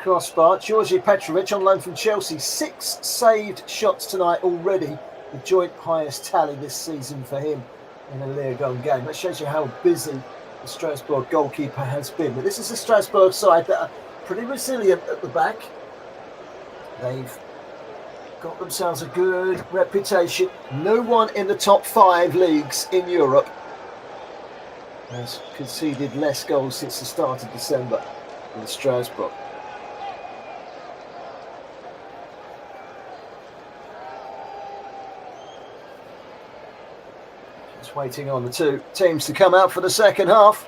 crossbar. Georgi Petrovic on loan from Chelsea, 6 saved shots tonight already, the joint highest tally this season for him in a Ligue 1 game. That shows you how busy the Strasbourg goalkeeper has been. But this is a Strasbourg side that are pretty resilient at the back. They've got themselves a good reputation. No one in the top 5 leagues in Europe has conceded less goals since the start of December than Strasbourg. Just waiting on the two teams to come out for the second half.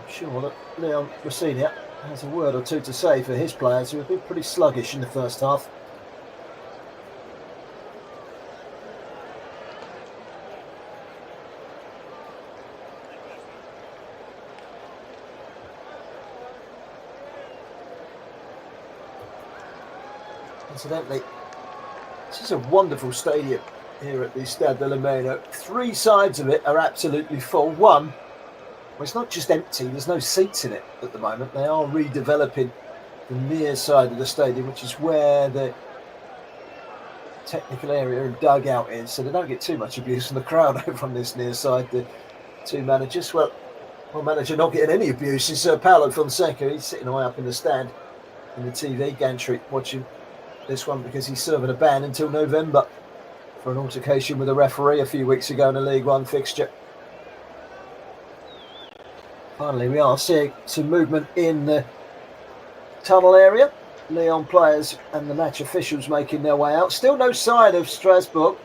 I'm sure that Leon Rossignol has a word or two to say for his players who have been pretty sluggish in the first half. Incidentally, this is a wonderful stadium here at the Stade de Meinau. 3 sides of it are absolutely full. One, well, it's not just empty, there's no seats in it at the moment. They are redeveloping the near side of the stadium, which is where the technical area and dugout is, so they don't get too much abuse from the crowd over on this near side. The two managers, well, one manager not getting any abuse is Paulo Fonseca. He's sitting high up in the stand in the TV gantry watching this one because he's serving a ban until November for an altercation with a referee a few weeks ago in a League One fixture. Finally, we are seeing some movement in the tunnel area. Lyon players and the match officials making their way out. Still no sign of Strasbourg.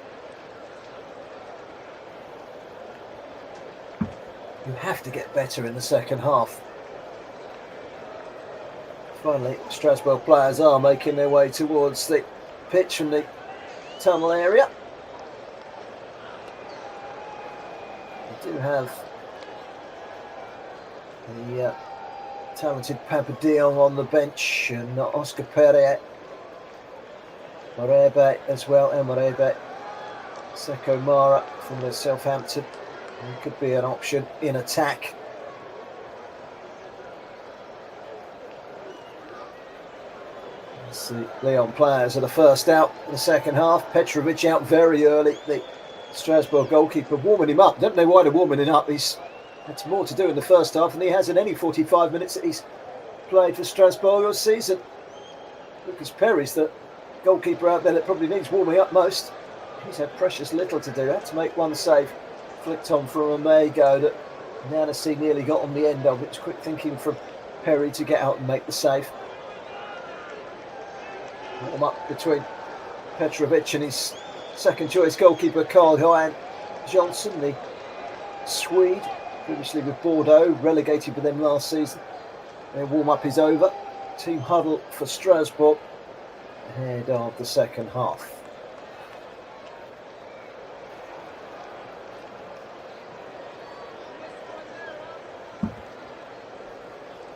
You have to get better in the second half. Finally, Strasbourg players are making their way towards the pitch from the tunnel area. We do have the talented Papadillon on the bench and Oscar Perret, Marebe as well, and Marebe, Seko Mara from the Southampton. He could be an option in attack. The Lyon players are the first out in the second half. Petrovic out very early. The Strasbourg goalkeeper warming him up. Don't know why they're warming him up. He's had more to do in the first half than he has in any 45 minutes that he's played for Strasbourg all season. Lucas Perry's the goalkeeper out there that probably needs warming up most. He's had precious little to do. Had to make one save. Flicked on from a Mago that Nancy nearly got on the end of. It was quick thinking from Perry to get out and make the save. Warm up between Petrovic and his second choice goalkeeper Karl-Johan Johnson, the Swede, previously with Bordeaux, relegated with them last season. Their warm up is over. Team huddle for Strasbourg ahead of the second half.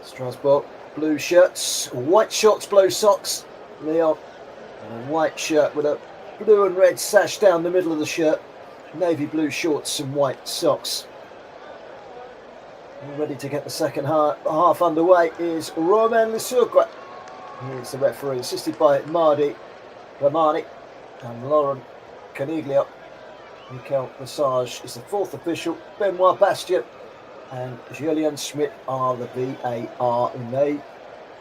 Strasbourg, blue shirts, white shorts, blue socks. Lyon, and a white shirt with a blue and red sash down the middle of the shirt. Navy blue shorts and white socks. All ready to get the second half underway is Romain Lissurque. He is the referee, assisted by Mardi Ramani and Laurent Caniglio. Mikel Lesage is the fourth official. Benoit Bastien and Julien Schmidt are the VAR, and they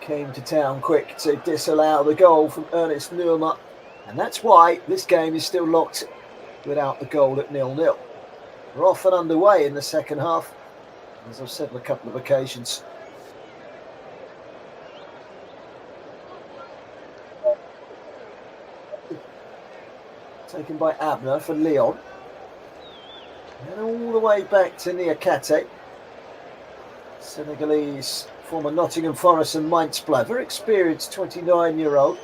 came to town quick to disallow the goal from Ernest Nuama, and that's why this game is still locked without the goal at 0-0. We're off and underway in the second half, as I've said on a couple of occasions. taken by Abner for Lyon. And all the way back to Niakate. Senegalese, former Nottingham Forest and Mainz player. Very experienced 29-year-old.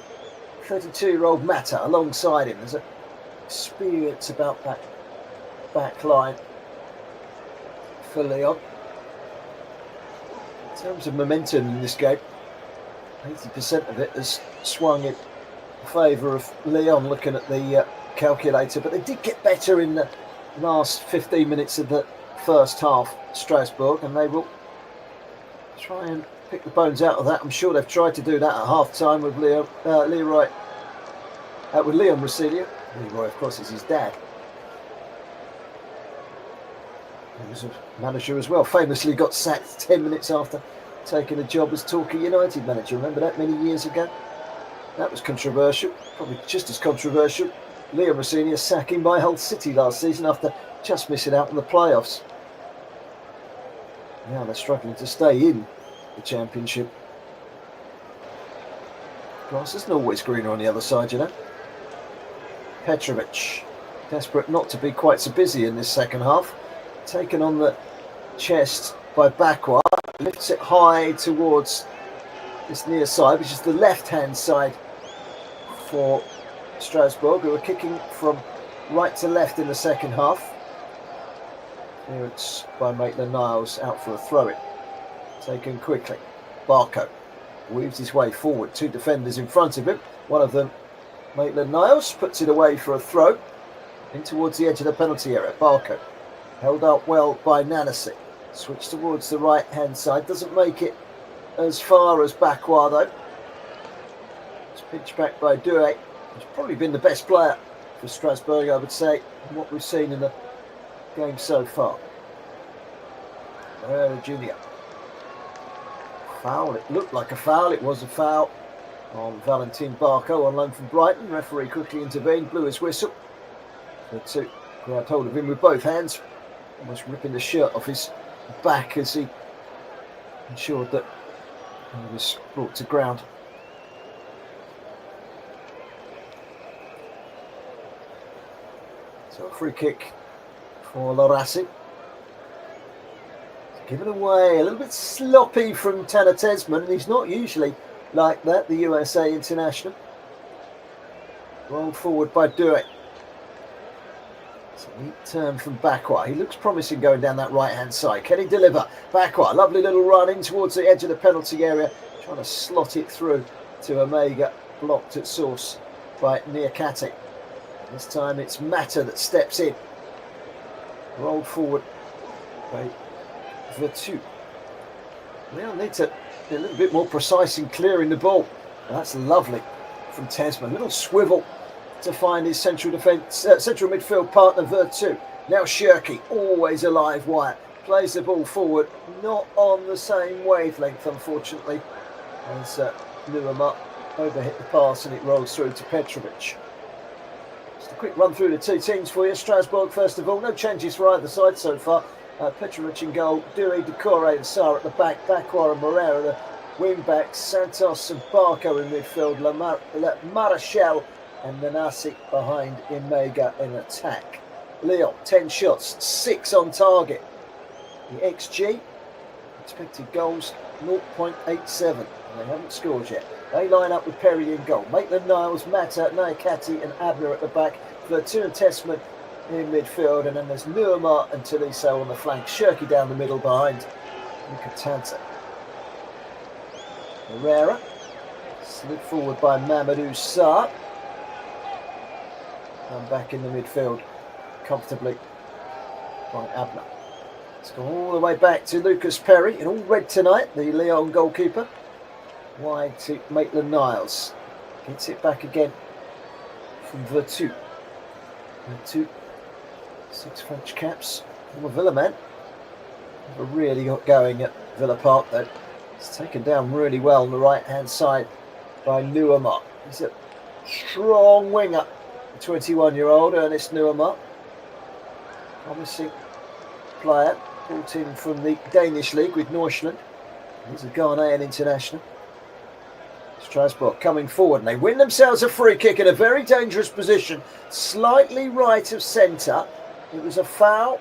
32-year-old Mata alongside him. There's experience about that back line for Lyon. In terms of momentum in this game, 80% of it has swung in favour of Lyon, looking at the calculator, but they did get better in the last 15 minutes of the first half, Strasbourg, and they will try and pick the bones out of that. I'm sure they've tried to do that at half-time with Leon Rosillo. Leroy, of course, is his dad. He was a manager as well. Famously got sacked 10 minutes after taking a job as Torquay United manager. Remember that many years ago? That was controversial. Probably just as controversial. Leon Rosillo sacking by Hull City last season after just missing out on the playoffs. Now they're struggling to stay in the Championship. Grass isn't always greener on the other side, you know. Petrovic, desperate not to be quite so busy in this second half. Taken on the chest by Bakwa, lifts it high towards this near side, which is the left-hand side for Strasbourg, who are kicking from right to left in the second half. Clearance by Maitland-Niles, out for a throw-in. Taken quickly. Barco weaves his way forward. Two defenders in front of him. One of them, Maitland-Niles, puts it away for a throw in towards the edge of the penalty area. Barco held up well by Nanasi. Switch towards the right-hand side. Doesn't make it as far as Bakwa, though. It's pitched back by Doué. He's probably been the best player for Strasbourg, I would say, from what we've seen in the game so far. Herrera Jr. Foul. It looked like a foul. It was a foul on Valentin Barco on loan from Brighton. Referee quickly intervened, blew his whistle. The two grabbed hold of him with both hands, almost ripping the shirt off his back as he ensured that he was brought to ground. So a free kick for Larassi. Given away a little bit sloppy from Tanner Tesman. He's not usually like that, the USA international. Rolled forward by Doué. It's a neat turn from Bakwa. He looks promising going down that right-hand side. Can he deliver? Bakwa, lovely little run in towards the edge of the penalty area. Trying to slot it through to Omega. Blocked at source by Niakate. This time it's Mata that steps in. Rolled forward by Vertu. They'll need to be a little bit more precise in clearing the ball. That's lovely from Tesman. A little swivel to find his central midfield partner Vertu. Now Shirky, always a live wire. Plays the ball forward, not on the same wavelength, unfortunately, as Nuama overhit the pass and it rolls through to Petrovic. Just a quick run through the two teams for you. Strasbourg, first of all, no changes for either side so far. Petrovic in goal, Doué, Decore and Sarr at the back, Bakwa and Moreira, the wing backs, Santos and Barco in midfield, Marachel and Nanasi behind Imega in attack. Lyon, 10 shots, 6 on target. The XG, expected goals, 0.87, and they haven't scored yet. They line up with Perry in goal. Maitland-Niles, Mata, Niakate and Abner at the back. Vertu and Tesman in midfield, and then there's Nuama and Tolisso on the flank. Shirky down the middle behind Nkatanta. Herrera slid forward by Mamadou Sarr. And back in the midfield comfortably by Abner. Let's go all the way back to Lucas Perry in all red tonight, the Lyon goalkeeper. Wide to Maitland-Niles. Gets it back again from Vertu. Vertu, 6 French caps. I'm a Villa man. Never really got going at Villa Park though. It's taken down really well on the right hand side by Nuama. He's a strong winger. The 21-year-old Ernest Nuama. Promising player. Brought in from the Danish League with Nordsjælland. He's a Ghanaian international. Strasbourg coming forward, and they win themselves a free kick in a very dangerous position, slightly right of centre. It was a foul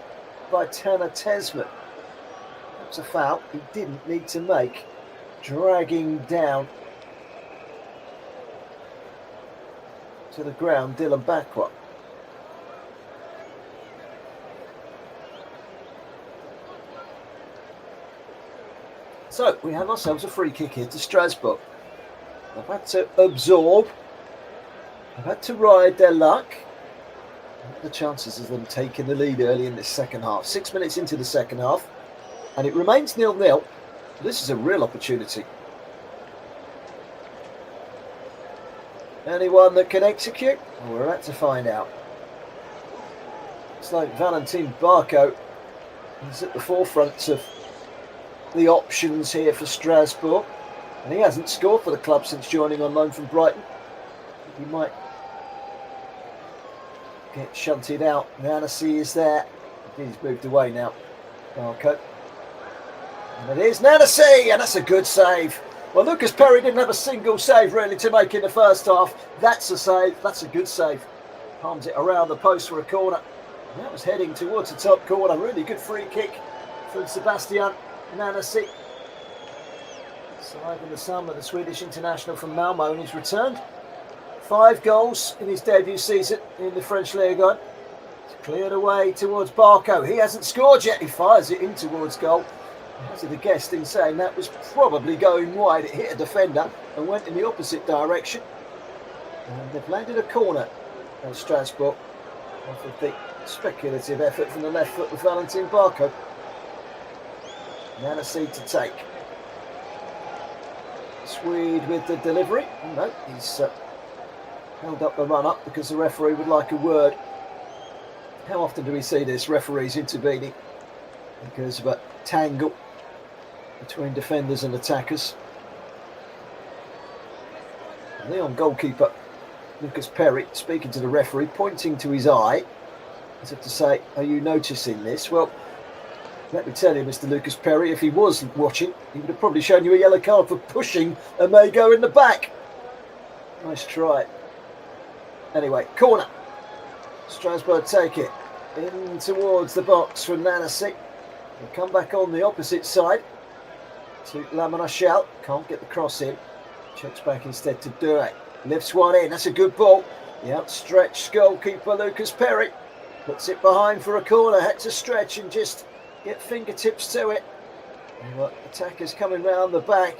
by Tanner Tesman. It was a foul he didn't need to make, dragging down to the ground Dylan Bakwa. So we have ourselves a free kick here to Strasbourg. They've had to absorb, they've had to ride their luck. What are the chances of them taking the lead early in this second half? 6 minutes into the second half, and it remains 0-0. This is a real opportunity. Anyone that can execute? Well, we're about to find out. It's like Valentin Barco is at the forefront of the options here for Strasbourg, and he hasn't scored for the club since joining on loan from Brighton. He might get shunted out. Nancy is there. He's moved away now. Barco. And it is Nancy, and that's a good save. Well, Lucas Perry didn't have a single save really to make in the first half. That's a save. That's a good save. Palms it around the post for a corner. And that was heading towards the top corner. Really good free kick from Sebastian Nancy. Surviving the summer, the Swedish international from Meinau, and he's returned 5 goals in his debut season in the French Ligue. It's cleared away towards Barco. He hasn't scored yet. He fires it in towards goal. As the guest in saying that was probably going wide, it hit a defender and went in the opposite direction. And they've landed a corner at Strasbourg off of the speculative effort from the left foot with Valentin Barco. Nancy to take. Swede with the delivery. Oh, no, he's held up the run up because the referee would like a word. How often do we see this? Referees intervening because of a tangle between defenders and attackers. Lyon goalkeeper Lucas Perry speaking to the referee, pointing to his eye as if to say, are you noticing this? Well, let me tell you, Mr. Lucas Perry, if he was watching, he would have probably shown you a yellow card for pushing a Mago in the back. Nice try. Anyway, corner. Strasbourg take it in towards the box from Nancy. They come back on the opposite side to Lamanachel. Can't get the cross in. Checks back instead to Dure. Lifts one in. That's a good ball. The outstretched goalkeeper Lucas Perry puts it behind for a corner. Had to stretch and just get fingertips to it. And attackers coming round the back,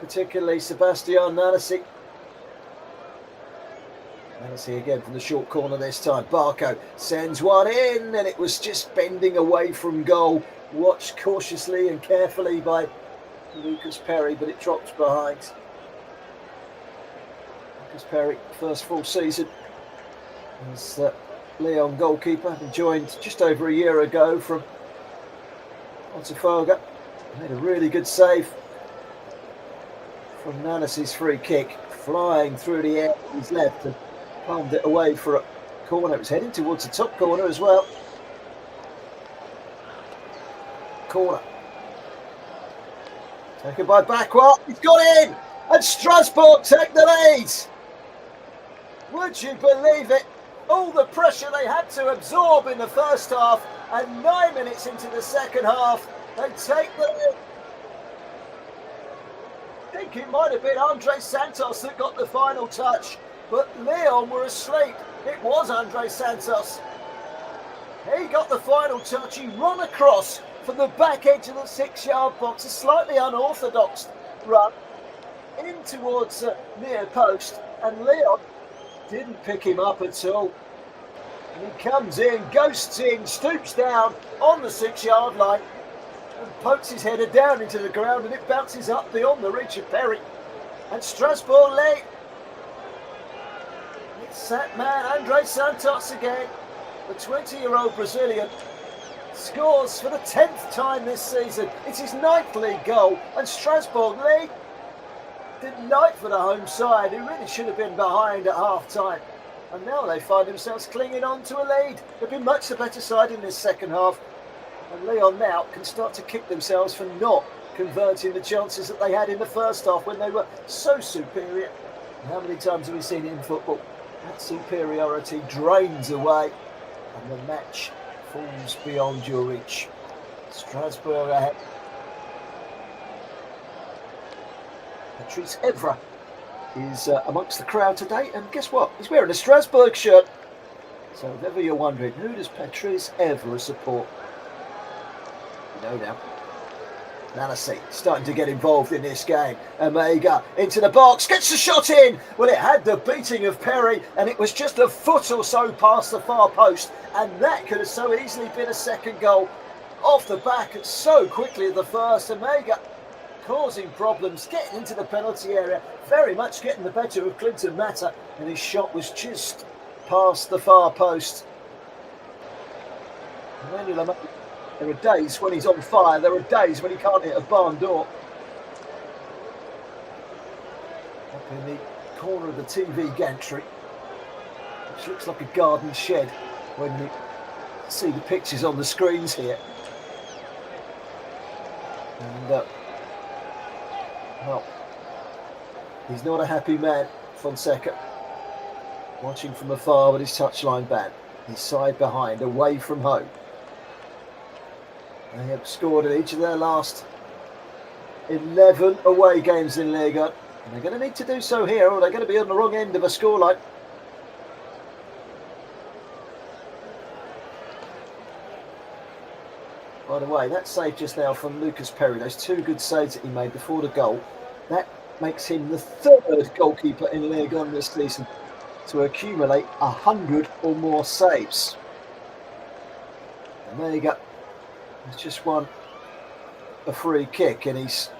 particularly Sebastian Nancy. Nancy again from the short corner this time. Barco sends one in, and it was just bending away from goal. Watched cautiously and carefully by Lucas Perry, but it drops behind. Lucas Perry, first full season as Lyon goalkeeper, having joined just over a year ago from Botafogo. Made a really good save from Nancy's free kick, flying through the air with his left and palmed it away for a corner. It was heading towards the top corner as well. Corner. Taken by Bakwa. He's got in! And Strasbourg take the lead! Would you believe it? All the pressure they had to absorb in the first half, and 9 minutes into the second half, they take the lead. I think it might have been Andre Santos that got the final touch, but Lyon were asleep. It was Andre Santos. He got the final touch. He run across from the back edge of the 6-yard box, a slightly unorthodox run in towards near post, and Lyon didn't pick him up at all. And he comes in, ghosts in, stoops down on the 6-yard line and pokes his header down into the ground, and it bounces up beyond the reach of Perry. And Strasbourg lead. It's that man, Andre Santos again. The 20-year-old Brazilian scores for the 10th time this season. It's his 9th league goal, and Strasbourg lead. Delight for the home side, who really should have been behind at half-time. And now they find themselves clinging on to a lead. They've been much the better side in this second half. And Lyon now can start to kick themselves for not converting the chances that they had in the first half when they were so superior. How many times have we seen it in football? That superiority drains away and the match falls beyond your reach. Strasbourg ahead. Patrice Evra is amongst the crowd today, and guess what? He's wearing a Strasbourg shirt. So if ever you're wondering, who does Patrice Evra support? You know now. Nancy starting to get involved in this game. Omega into the box, gets the shot in. Well, it had the beating of Perry, and it was just a foot or so past the far post, and that could have so easily been a second goal off the back and so quickly of the first. Omega causing problems, getting into the penalty area, very much getting the better of Clinton Mata, and his shot was just past the far post. There are days when he's on fire, there are days when he can't hit a barn door. Up in the corner of the TV gantry, which looks like a garden shed when you see the pictures on the screens here. And well, he's not a happy man, Fonseca. Watching from afar with his touchline ban. His side behind, away from home. They have scored in each of their last 11 away games in Ligue. And they're going to need to do so here, or they're going to be on the wrong end of a scoreline. By the way, that save just now from Lucas Perry, those two good saves that he made before the goal, that makes him the third goalkeeper in Ligue 1 this season to accumulate 100 or more saves. And there you go. He's just won a free kick, and he's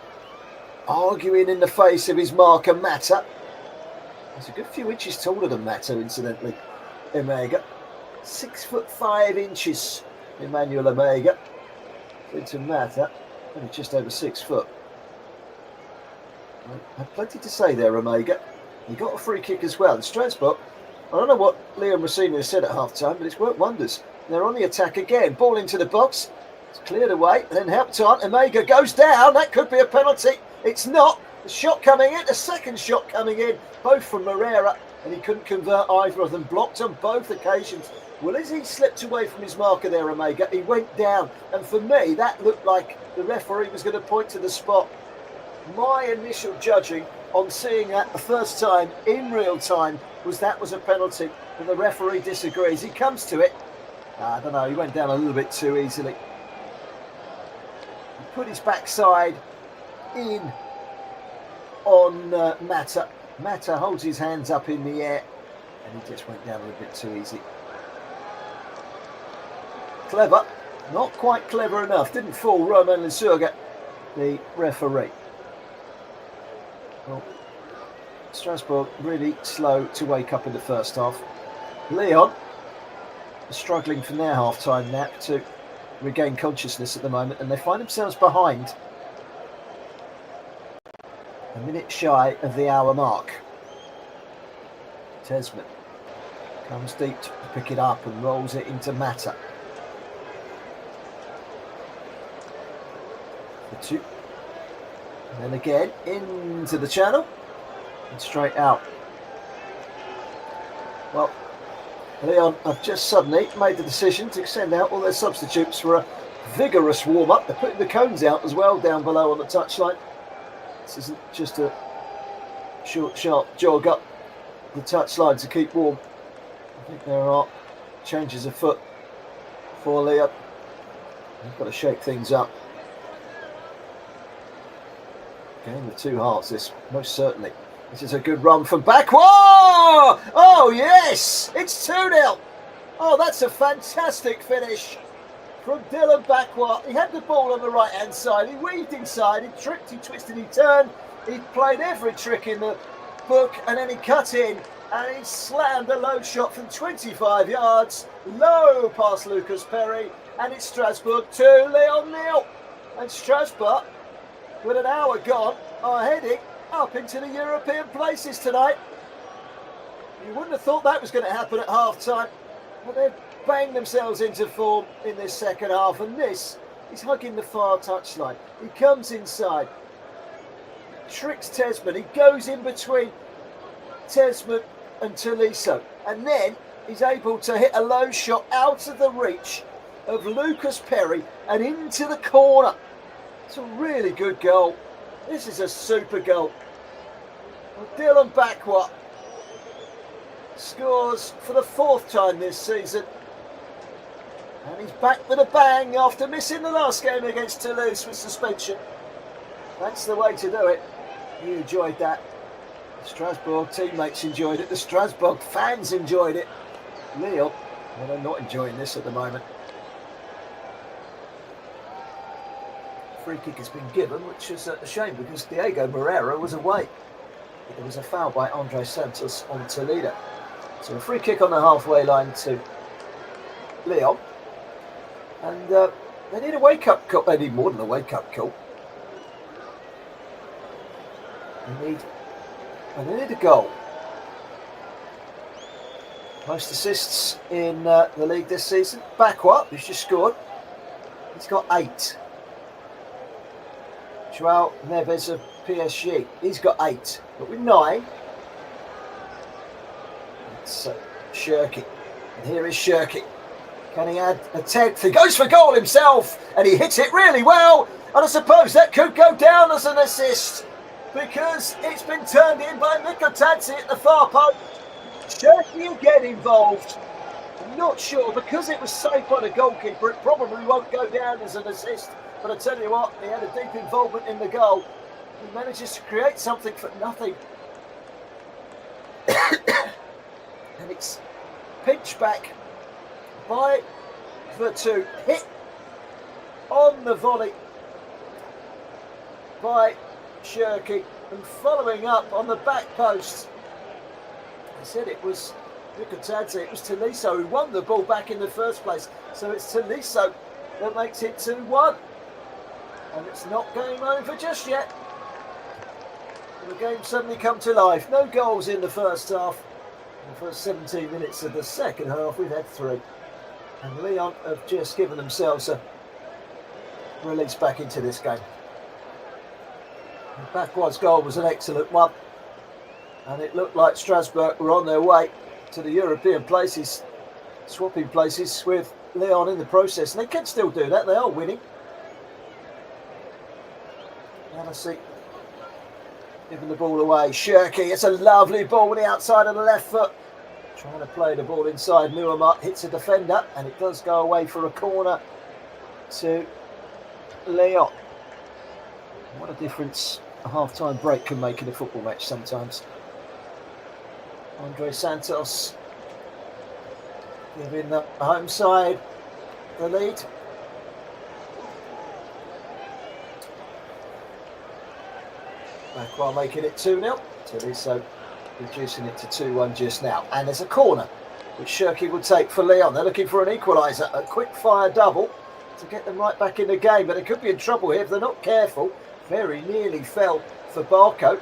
arguing in the face of his marker, Mata. He's a good few inches taller than Mata, incidentally. Omega, 6'5" Emmanuel Omega. Into Mata, only just over 6 foot. I have plenty to say there, Omega. He got a free kick as well. And Strasbourg, I don't know what Liam Rossini said at half time, but it's worked wonders. They're on the attack again. Ball into the box. It's cleared away, and then helped on. Omega goes down. That could be a penalty. It's not. The shot coming in, the second shot coming in, both from Moreira, and he couldn't convert either of them. Blocked on both occasions. Well, as he slipped away from his marker there, Omega, he went down. And for me, that looked like the referee was going to point to the spot. My initial judging on seeing that the first time in real time was that was a penalty, and the referee disagrees. He comes to it. I don't know, he went down a little bit too easily. He put his backside in on Mata. Mata holds his hands up in the air, and he just went down a little bit too easy. Clever, not quite clever enough. Didn't fool Romain Lesurga, the referee. Well, Strasbourg really slow to wake up in the first half. Lyon struggling from their half-time nap to regain consciousness at the moment, and they find themselves behind a minute shy of the hour mark. Tesman comes deep to pick it up and rolls it into Mata. For two. And then again into the channel and straight out. Well, Lyon have just suddenly made the decision to send out all their substitutes for a vigorous warm-up. They're putting the cones out as well down below on the touchline. This isn't just a short, sharp jog up the touchline to keep warm. I think there are changes of foot for Lyon. They've got to shake things up. Game of two hearts, this, most certainly. This is a good run from back. Whoa! Oh, yes! It's 2-0. Oh, that's a fantastic finish from Dylan Bakwa. He had the ball on the right-hand side. He weaved inside. He tripped, he twisted, he turned. He played every trick in the book, and then he cut in, and he slammed a low shot from 25 yards. Low past Lucas Perry, and it's Strasbourg 2, Lyon 0. And Strasbourg, with an hour gone, are heading up into the European places tonight. You wouldn't have thought that was going to happen at half-time, but they've banged themselves into form in this second half, and this He's hugging the far touchline. He comes inside. Tricks Tesman. He goes in between Tesman and Tolisso. And then he's able to hit a low shot out of the reach of Lucas Perry and into the corner. It's a really good goal. This is a super goal. Well, Dylan Bakwa scores for the 4th time this season. And he's back with a bang after missing the last game against Toulouse with suspension. That's the way to do it. You enjoyed that. The Strasbourg teammates enjoyed it. The Strasbourg fans enjoyed it. Lyon, well, they're not enjoying this at the moment. Free kick has been given, which is a shame because Diego Moreira was away. But there was a foul by Andre Santos on Toledo. So a free kick on the halfway line to Lyon. And they need a wake-up call. They need more than a wake-up call. They need a goal. Most assists in the league this season. Bakwa, who's just scored, he's got 8. Joao Neves of PSG, he's got 8. But with 9, it's Shirky. And here is Shirky. Can he add a 10th? He goes for goal himself, and he hits it really well. And I suppose that could go down as an assist because it's been turned in by Mikotadze at the far post. Shirky will get involved. I'm not sure, because it was saved by the goalkeeper, it probably won't go down as an assist. But I tell you what, he had a deep involvement in the goal. He manages to create something for nothing. And it's pinched back by Vertu, hit on the volley by Shirky, and following up on the back post. I said it was Mikotadze, it was Tolisso who won the ball back in the first place. So it's Tolisso that makes it 2-1. And it's not game over just yet. The game suddenly come to life. No goals in the first half. In the first 17 minutes of the second half, we've had 3. And Lyon have just given themselves a release back into this game. Bakwa's goal was an excellent one. And it looked like Strasbourg were on their way to the European places, swapping places with Lyon in the process. And they can still do that. They are winning. And I see giving the ball away. Shirky, it's a lovely ball on the outside of the left foot. Trying to play the ball inside. Nuamart hits a defender, and it does go away for a corner to Lyon. What a difference a half-time break can make in a football match sometimes. Andre Santos giving the home side the lead. Bakwa making it 2-0. Tolisso reducing it to 2-1 just now. And there's a corner which Shirky will take for Lyon. They're looking for an equaliser, a quick fire double to get them right back in the game. But they could be in trouble here if they're not careful. Very nearly fell for Barco.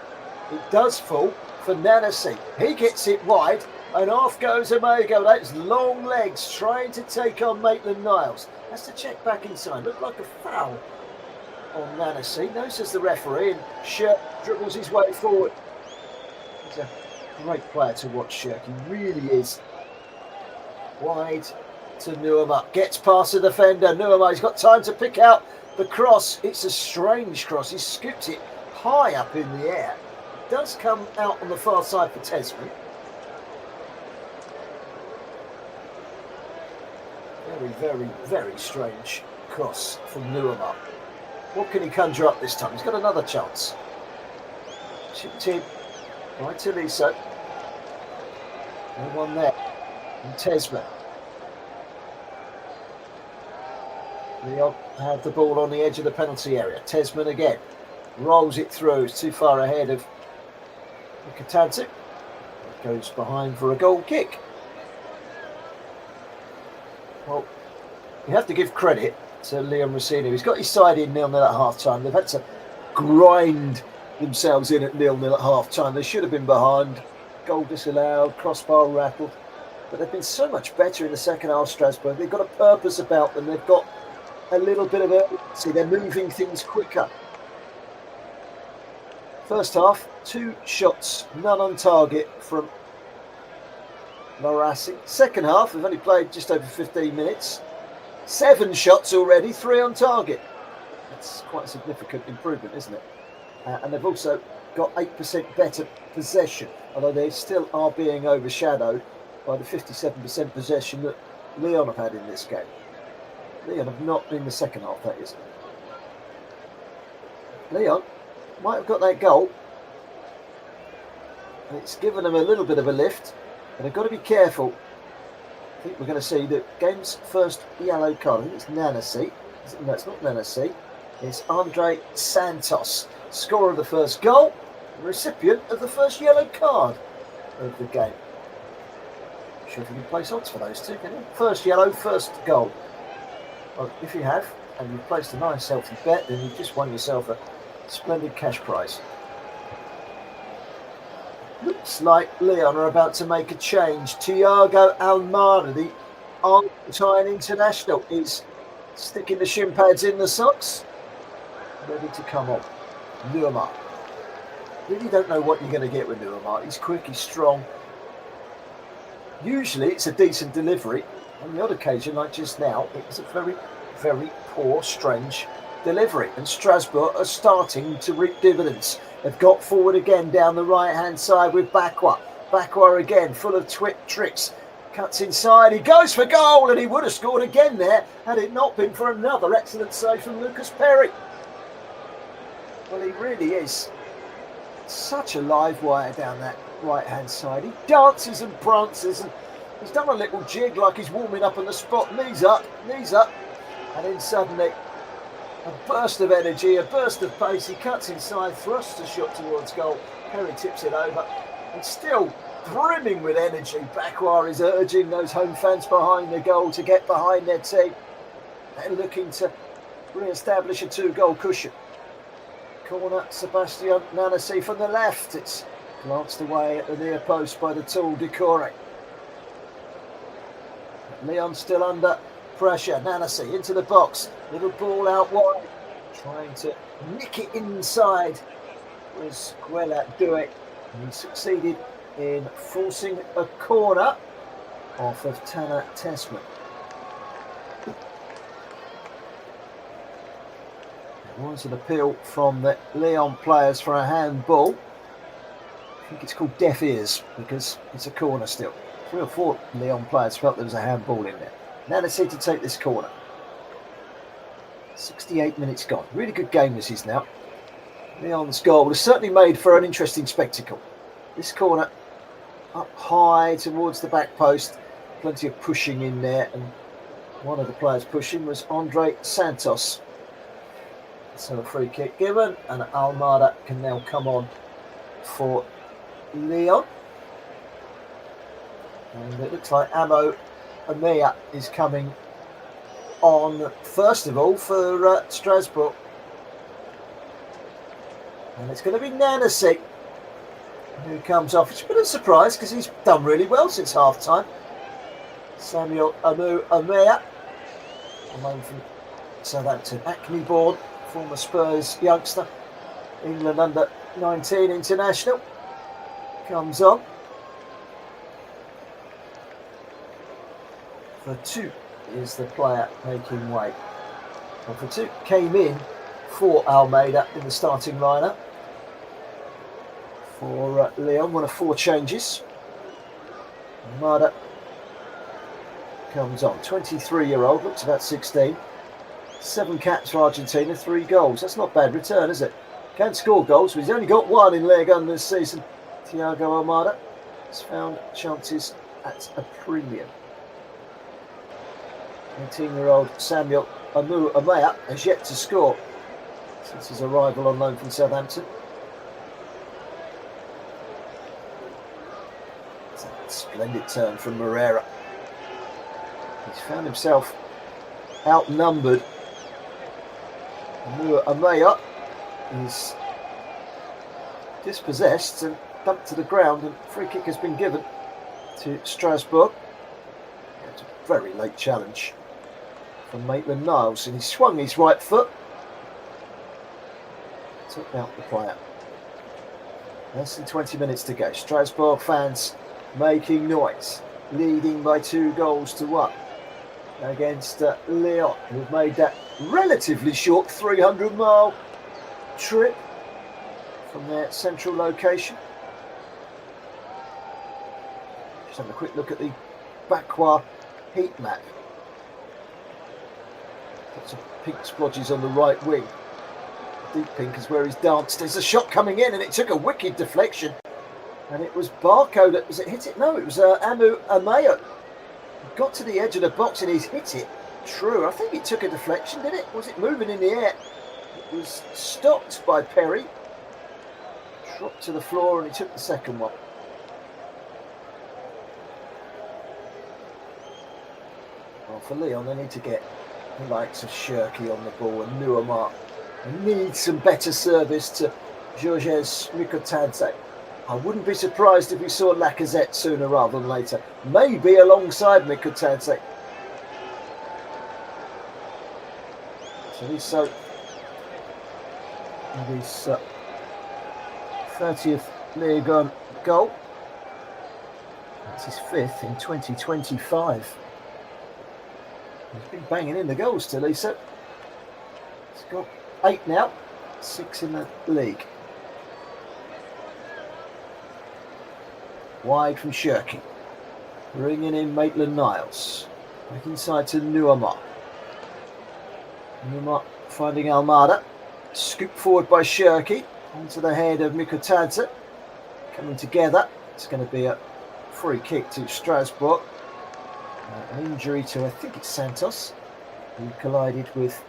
It does fall for Nanasi. He gets it wide and off goes Omega. Those long legs trying to take on Maitland-Niles. Has to check back inside. Looked like a foul on Nanasi. No, says the referee, and Shirk dribbles his way forward. He's a great player to watch, Shirk. He really is. Wide to Nuamart. Gets past the defender. Nuamart, he's got time to pick out the cross. It's a strange cross. He scoops it high up in the air. It does come out on the far side for Tesman. Very, very, very strange cross from Nuamart. What can he conjure up this time? He's got another chance. Chipped in by Tolisso. No one there. And Tesman. Lyon have the ball on the edge of the penalty area. Tesman again. Rolls it through. It's too far ahead of Mikotadze. Goes behind for a goal kick. Well, you have to give credit to Liam Rossini. He's got his side in 0-0 at half-time. They've had to grind themselves in at 0-0 at half-time. They should have been behind. Goal disallowed, crossbar rattled. But they've been so much better in the second half, Strasbourg. They've got a purpose about them. They've got a little bit of urgency. They're moving things quicker. First half, 2 shots, none on target from Morassi. Second half, we've only played just over 15 minutes. 7 shots already, 3 on target. That's quite a significant improvement, isn't it? And they've also got 8% better possession, although they still are being overshadowed by the 57% possession that Lyon have had in this game. Lyon have not in the second half, that is. Lyon might have got that goal, and it's given them a little bit of a lift, but they've got to be careful. I think we're going to see the game's first yellow card. I think it's Nanasi. No, it's not Nanasi. It's Andre Santos, scorer of the first goal, recipient of the first yellow card of the game. I'm sure if you can place odds for those two, can you? First yellow, first goal. Well, if you have, and you've placed a nice healthy bet, then you've just won yourself a splendid cash prize. Looks like Lyon are about to make a change. Thiago Almada, the Argentine international, is sticking the shin pads in the socks, ready to come on. Neymar. Really don't know what you're going to get with Neymar. He's quick, he's strong. Usually it's a decent delivery. On the odd occasion, like just now, it was a very, very poor, strange delivery. And Strasbourg are starting to reap dividends. They've got forward again down the right-hand side with Bakwa. Bakwa again, full of tricks. Cuts inside, he goes for goal, and he would have scored again there had it not been for another excellent save from Lucas Perry. Well, he really is such a live wire down that right-hand side. He dances and prances, and he's done a little jig like he's warming up on the spot. Knees up, and then suddenly a burst of energy, a burst of pace. He cuts inside, thrusts a shot towards goal. Perry tips it over, and still brimming with energy, Bakwa is urging those home fans behind the goal to get behind their team. They're looking to re-establish a 2-goal cushion. Corner, Sebastian Nanasi from the left. It's glanced away at the near post by the tall Decore. Lyon still under pressure. Nanasi into the box. Little ball out wide. Trying to nick it inside. Was Guella do it? And he succeeded in forcing a corner off of Tanner Tessman. There was an appeal from the Lyon players for a handball. I think it's called deaf ears because it's a corner still. 3 or 4 Lyon players felt there was a handball in there. Now they seem to take this corner. 68 minutes gone. Really good game this is now. Lyon's goal was certainly made for an interesting spectacle. This corner up high towards the back post. Plenty of pushing in there, and one of the players pushing was Andre Santos. So a free kick given, and Almada can now come on for Lyon. And it looks like Amo Amea is coming on first of all for Strasbourg. And it's going to be Nanasi who comes off. It's a bit of a surprise because he's done really well since half-time. Samuel Amu Amea, on loan from Southampton. Acme born, former Spurs youngster, England under-19 international, comes on. For 2 is the player making way. And for 2 came in for Almeida in the starting lineup. For Lyon, one of 4 changes. Almeida comes on. 23-year-old, looks about 16. 7 caps for Argentina, 3 goals. That's not bad return, is it? Can score goals, but he's only got 1 in Ligue 1 this season. Thiago Almada has found chances at a premium. 18-year-old Samuel Amu Amea has yet to score since his arrival on loan from Southampton. It's a splendid turn from Moreira. He's found himself outnumbered. Amu Amea is dispossessed and dumped to the ground, and free kick has been given to Strasbourg. It's a very late challenge from Maitland-Niles, and he swung his right foot. Took out the player. Less than 20 minutes to go. Strasbourg fans making noise, leading by 2-1 against Lyon, who've made that relatively short 300-mile trip from their central location. Just having a quick look at the Bakwa heat map. Lots of pink splodges on the right wing. Deep pink is where he's danced. There's a shot coming in, and it took a wicked deflection. And it was Barco that was it hit it? No, it was Meinau. He got to the edge of the box and he's hit it. True, I think it took a deflection, did it? Was it moving in the air? It was stopped by Perry. Dropped to the floor and he took the second one. Well, for Lyon, they need to get the likes of Shirky on the ball and Nuamar. They need some better service to Georges Mikotadze. I wouldn't be surprised if we saw Lacazette sooner rather than later. Maybe alongside Mikotadze. So he's in his 30th Ligue goal. That's his 5th in 2025. He's been banging in the goals still, Lisa. He's got 8 now, 6 in the league. Wide from Shirky. Bringing in Maitland-Niles. Back inside to Nuamar. Nuamar finding Almada. Scooped forward by Shirky. Onto the head of Mikotadze. Coming together. It's going to be a free kick to Strasbourg. An injury to, I think it's Santos, who collided with...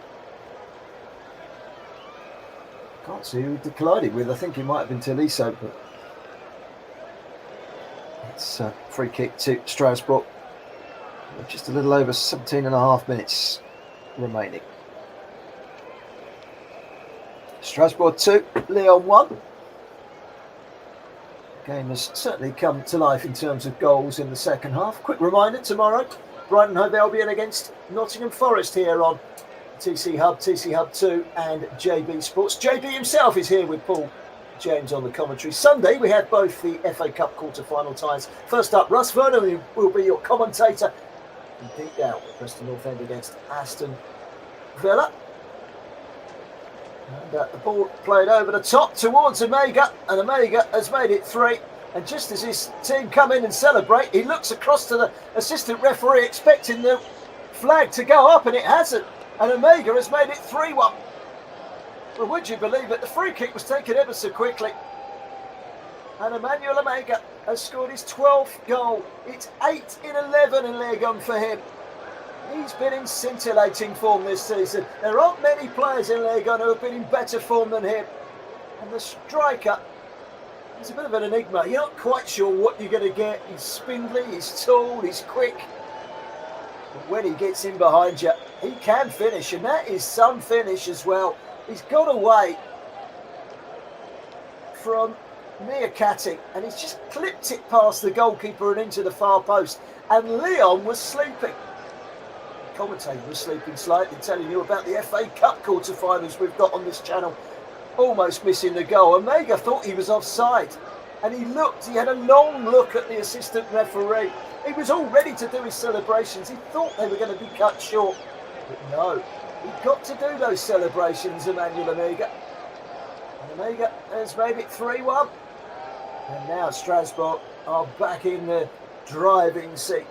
Can't see who he collided with. I think it might have been Tolisso, but it's a free kick to Strasbourg. Just a little over 17.5 minutes remaining. Strasbourg 2, Lyon 1. The game has certainly come to life in terms of goals in the second half. Quick reminder, tomorrow, Brighton Hove Albion against Nottingham Forest here on TC Hub, TC Hub 2 and JB Sports. JB himself is here with Paul James on the commentary. Sunday, we had both the FA Cup quarter-final ties. First up, Russ Vernon will be your commentator. And deep down, Preston North End against Aston Villa. And the ball played over the top towards Omega, and Omega has made it 3. And just as his team come in and celebrate, he looks across to the assistant referee expecting the flag to go up, and it hasn't. And Omega has made it 3-1. Well, would you believe it? The free kick was taken ever so quickly. And Emmanuel Omega has scored his 12th goal. It's 8 in 11 in Ligue 1 for him. He's been in scintillating form this season. There aren't many players in Ligue 1 who have been in better form than him. And the striker is a bit of an enigma. You're not quite sure what you're going to get. He's spindly, he's tall, he's quick. But when he gets in behind you, he can finish. And that is some finish as well. He's got away from near catting and he's just clipped it past the goalkeeper and into the far post. And Lyon was sleeping. The commentator was sleeping slightly, telling you about the FA Cup quarter-finals we've got on this channel. Almost missing the goal. Omega thought he was offside. And he had a long look at the assistant referee. He was all ready to do his celebrations. He thought they were going to be cut short. But no. He got to do those celebrations, Emmanuel Omega. And Omega has made it 3-1. And now Strasbourg are back in the driving seat.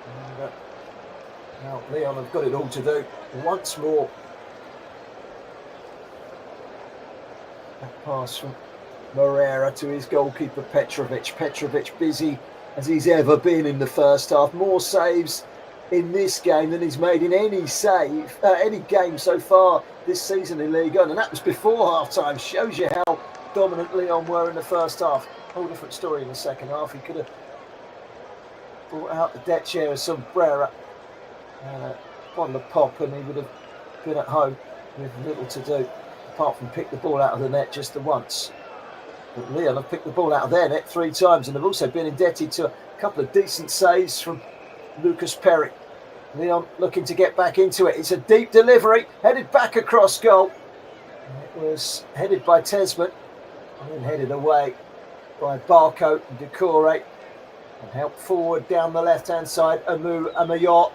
And now Lyon have got it all to do once more. That pass from Moreira to his goalkeeper Petrovic. Petrovic busy as he's ever been in the first half. More saves in this game than he's made in any game so far this season in Ligue 1. And that was before half-time. Shows you how dominant Lyon were in the first half. Whole different story in the second half. He could have brought out the deck chair of Sombrera and a bottle of pop, and he would have been at home with little to do apart from pick the ball out of the net just the once. But Lyon have picked the ball out of their net 3 times, and they've also been indebted to a couple of decent saves from Lucas Perry. Lyon looking to get back into it. It's a deep delivery, headed back across goal. It was headed by Tesman and then headed away by Barco and Decore, and helped forward down the left-hand side. Amu Amayor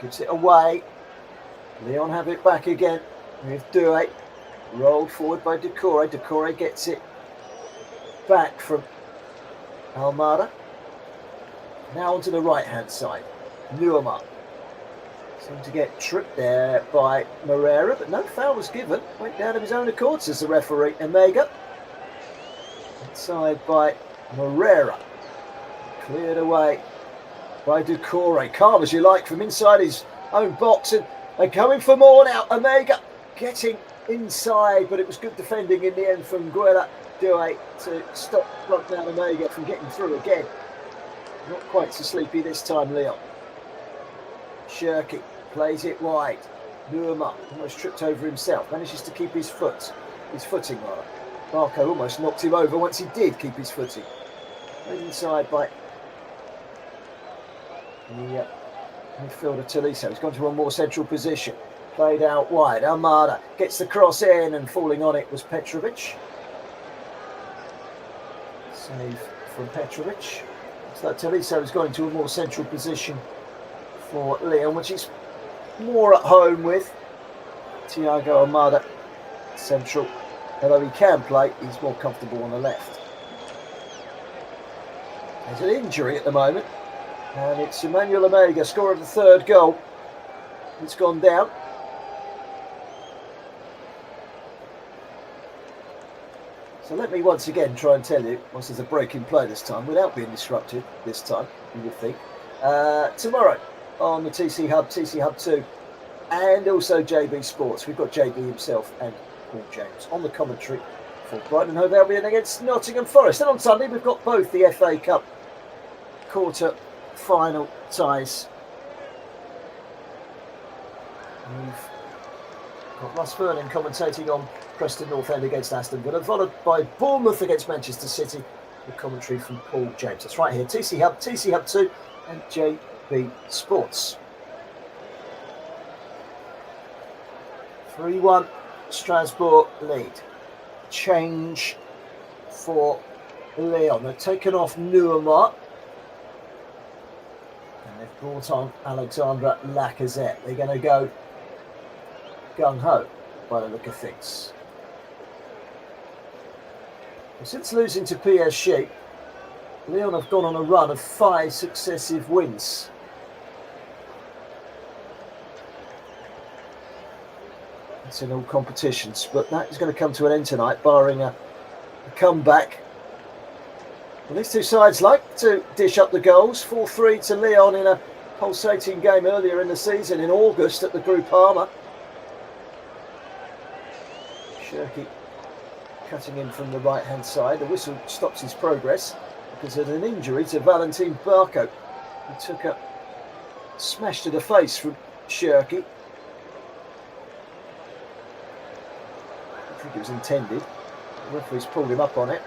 gives it away. Lyon have it back again with Doué. Rolled forward by Decore. Decore gets it back from Almada. Now onto the right-hand side. Nuama seemed to get tripped there by Moreira, but no foul was given. Went down of his own accord, says the referee. Omega. Inside by Moreira. Cleared away by Decore. Calm as you like from inside his own box, and they're going for more now. Omega getting inside, but it was good defending in the end from Guerra Doué to stop Lockdown Omega from getting through again. Not quite so sleepy this time, Lyon. Shirky plays it wide. Nuama almost tripped over himself, manages to keep his footing rather. Barco almost knocked him over once he did keep his footing. Played inside by the midfielder Tolisso. He's gone to a more central position. Played out wide. Almada gets the cross in, and falling on it was Petrovic. Save from Petrovic. So Tolisso has gone into a more central position for Lyon, which is more at home with. Thiago Almada central. Although he can play, he's more comfortable on the left. There's an injury at the moment, and it's Emmanuel Omega, scorer of the third goal. It's gone down. So let me once again try and tell you, once there's a break in play this time, without being disrupted this time, you would think. Tomorrow on the TC Hub 2, and also JB Sports, we've got JB himself and Paul James on the commentary for Brighton and Hove Albion against Nottingham Forest. And on Sunday, we've got both the FA Cup quarter-final ties. We've got Russ Vernon commentating on Preston North End against Aston Villa, followed by Bournemouth against Manchester City, with commentary from Paul James. That's right here, TC Hub 2 and JB Sports. 3-1 Strasbourg lead. Change for Lyon. They've taken off Nuama, and they've brought on Alexandre Lacazette. They're going to go gung-ho by the look of things. Since losing to PSG, Lyon have gone on a run of 5 successive wins. It's in all competitions, but that is going to come to an end tonight, barring a comeback. Well, these two sides like to dish up the goals. 4-3 to Lyon in a pulsating game earlier in the season in August at the Groupama. Shirky cutting in from the right-hand side. The whistle stops his progress because of an injury to Valentin Barco. He took a smash to the face from Shirky. I think it was intended. The referee's pulled him up on it.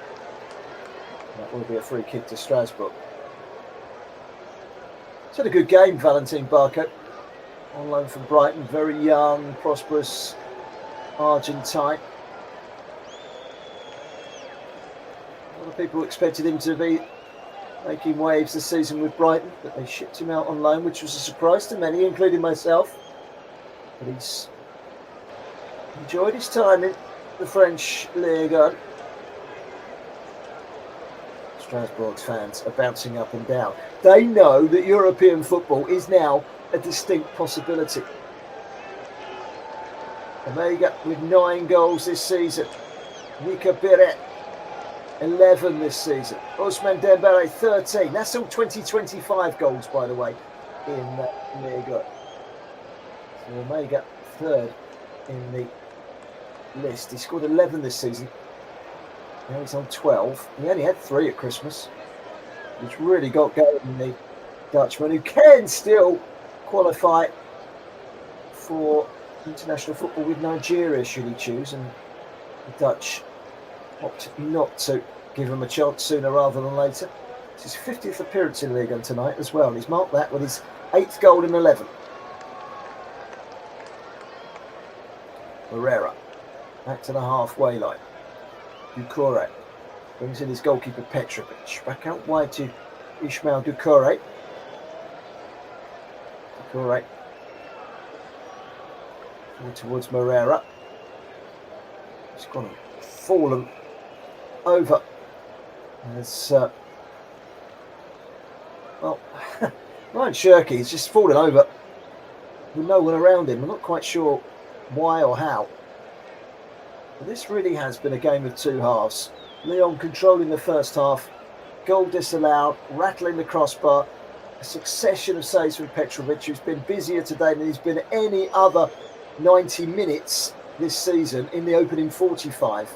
That will be a free kick to Strasbourg. He's had a good game, Valentin Barco. On loan from Brighton, very young, prosperous Argentine. A lot of people expected him to be making waves this season with Brighton, but they shipped him out on loan, which was a surprise to many, including myself. But he's enjoyed his time in the French Ligue. Strasbourg's fans are bouncing up and down. They know that European football is now a distinct possibility. Omega with 9 goals this season. Nika Biret, 11 this season. Ousmane Dembele, 13. That's all 2025 goals, by the way, in Ligue. So Omega, 3rd in the list. He scored 11 this season. Now he's on 12. He only had 3 at Christmas, which really got going in the Dutchman, who can still qualify for international football with Nigeria should he choose, and the Dutch opt not to give him a chance sooner rather than later. It's his 50th appearance in Ligue tonight as well. He's marked that with his 8th goal in 11. Herrera back to the halfway line. Doucouré brings in his goalkeeper Petrovic. Back out wide to Ismail Doucouré. Doucouré towards Herrera. He's gone and fallen over. As Ryan Shirky's just fallen over with no one around him. I'm not quite sure why or how. But this really has been a game of two halves. Lyon controlling the first half, goal disallowed, rattling the crossbar, a succession of saves from Petrovic, who's been busier today than he's been any other 90 minutes this season in the opening 45.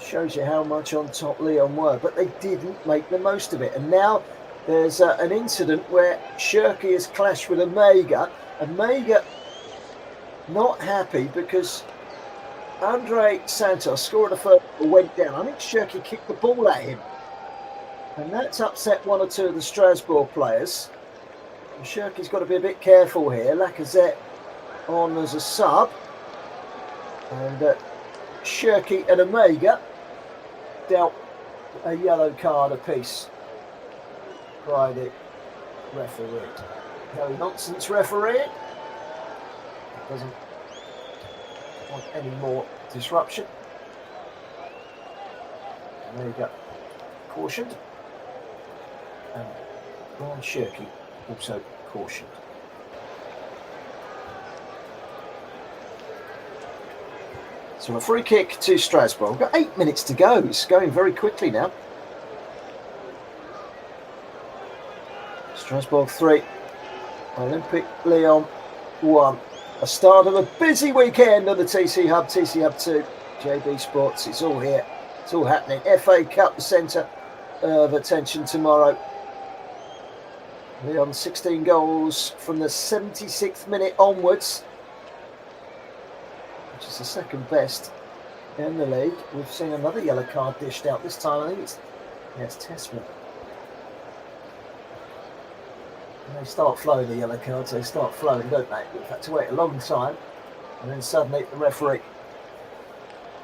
Shows you how much on top Lyon were, but they didn't make the most of it. And now there's an incident where Shirky has clashed with Omega, and Omega not happy because Andre Santos scored a first goal, went down. I think Shirky kicked the ball at him, and that's upset one or two of the Strasbourg players. And Shirky's got to be a bit careful here. Lacazette on as a sub, and Shirky and Omega dealt a yellow card apiece by the referee. No nonsense referee. Doesn't want any more disruption. Omega cautioned, and Ryan Shirky also cautioned. So a free kick to Strasbourg. We've got 8 minutes to go. It's going very quickly now. Strasbourg 3, Olympic Lyon 1. A start of a busy weekend on the TC Hub, TC Hub 2, JB Sports. It's all here. It's all happening. FA Cup, the centre of attention tomorrow. Lyon 16 goals from the 76th minute onwards, which is the second best in the league. We've seen another yellow card dished out this time. I think it's Tessman. They start flowing, the yellow cards, they start flowing, don't they? We've had to wait a long time, and then suddenly the referee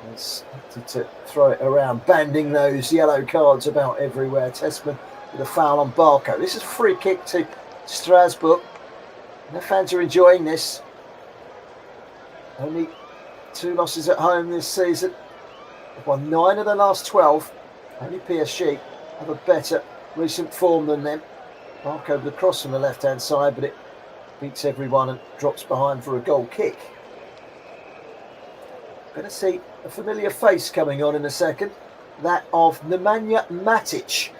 has to throw it around, banding those yellow cards about everywhere. Tessman with a foul on Barco. This is a free kick to Strasbourg. And the fans are enjoying this. Only 2 losses at home this season. They've won 9 of the last 12. Only PSG have a better recent form than them. Barco over the cross from the left-hand side, but it beats everyone and drops behind for a goal kick. Going to see a familiar face coming on in a second. That of Nemanja Matic